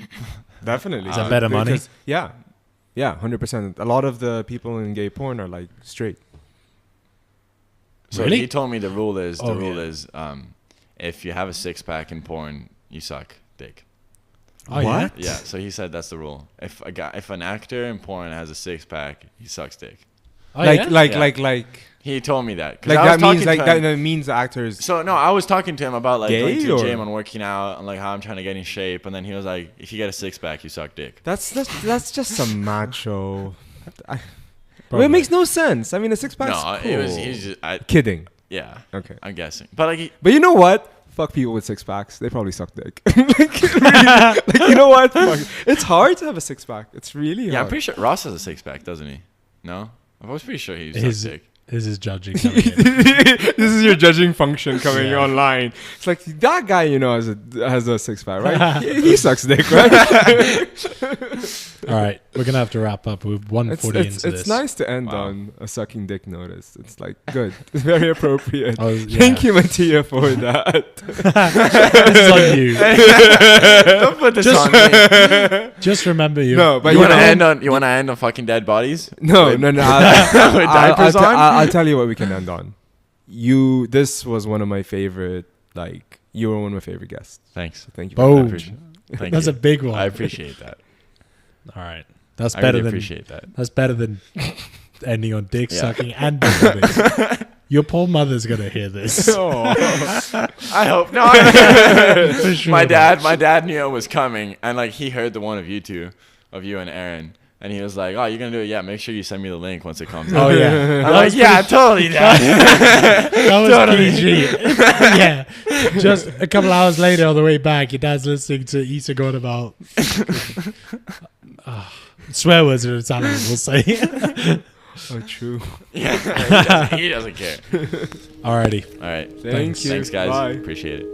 definitely. Is that better money? Because- Yeah. Yeah, 100%. A lot of the people in gay porn are like straight. So Really? he told me the rule is Oh, if you have a six pack in porn, you suck dick. Oh, What? Yeah, so he said that's the rule. If an actor in porn has a six pack, he sucks dick. Yeah? Oh, yeah? Like He told me that. 'Cause like I was that means talking like to him- that means the actors. So no, I was talking to him about like Gay going to the or- gym and working out and like how I'm trying to get in shape, and then he was like, "If you get a six pack, you suck dick." That's just some macho. Well, Probably. it makes no sense. I mean, a six pack's No, cool. he was just Kidding. yeah. Okay. I'm guessing, but like But you know what? Fuck people with six packs. They probably suck dick. like you know what? Fuck. It's hard to have a six pack. It's really hard. yeah, I'm pretty sure Ross has a six pack, doesn't he? No, I was pretty sure he sucks His, dick. this is judging coming in. This is your judging function coming Yeah. online. It's like that guy, you know, has a six pack, right? he sucks dick, right? All right, we're going to have to wrap up. We're 140 into this. It's nice to end Wow. on a sucking dick notice. It's like good. It's very appropriate. Oh, yeah. Thank you, Mattia, for that. This is on you. Don't put this on me. Just remember you. No, but You want to know- end on fucking dead bodies? No, With- no. with I'll, diapers on? I'll tell you what we can end on. This was one of my favorite. Like, you were one of my favorite guests. Thanks. So thank you. Boom. For I that. appreciate, thank That's you. a big one. I appreciate that. All right. That's I better really than appreciate that. That's better than ending on dick Yeah. sucking and dick sucking. Your poor mother's going to hear this. I hope not. For sure. my dad knew it was coming, and like he heard the one of you two, of you and Aaron, and he was like, "Oh, you're gonna do it? Yeah, make sure you send me the link once it comes." Oh, out." yeah. I'm like, "Yeah, totally, Dad." That was Totally. PG. Yeah. Just a couple hours later on the way back, your dad's listening to Issa going about swear words in Italian, we'll say. Oh, true. Yeah, he doesn't care. Alrighty. All right, Thank you. thanks guys, Bye. appreciate it.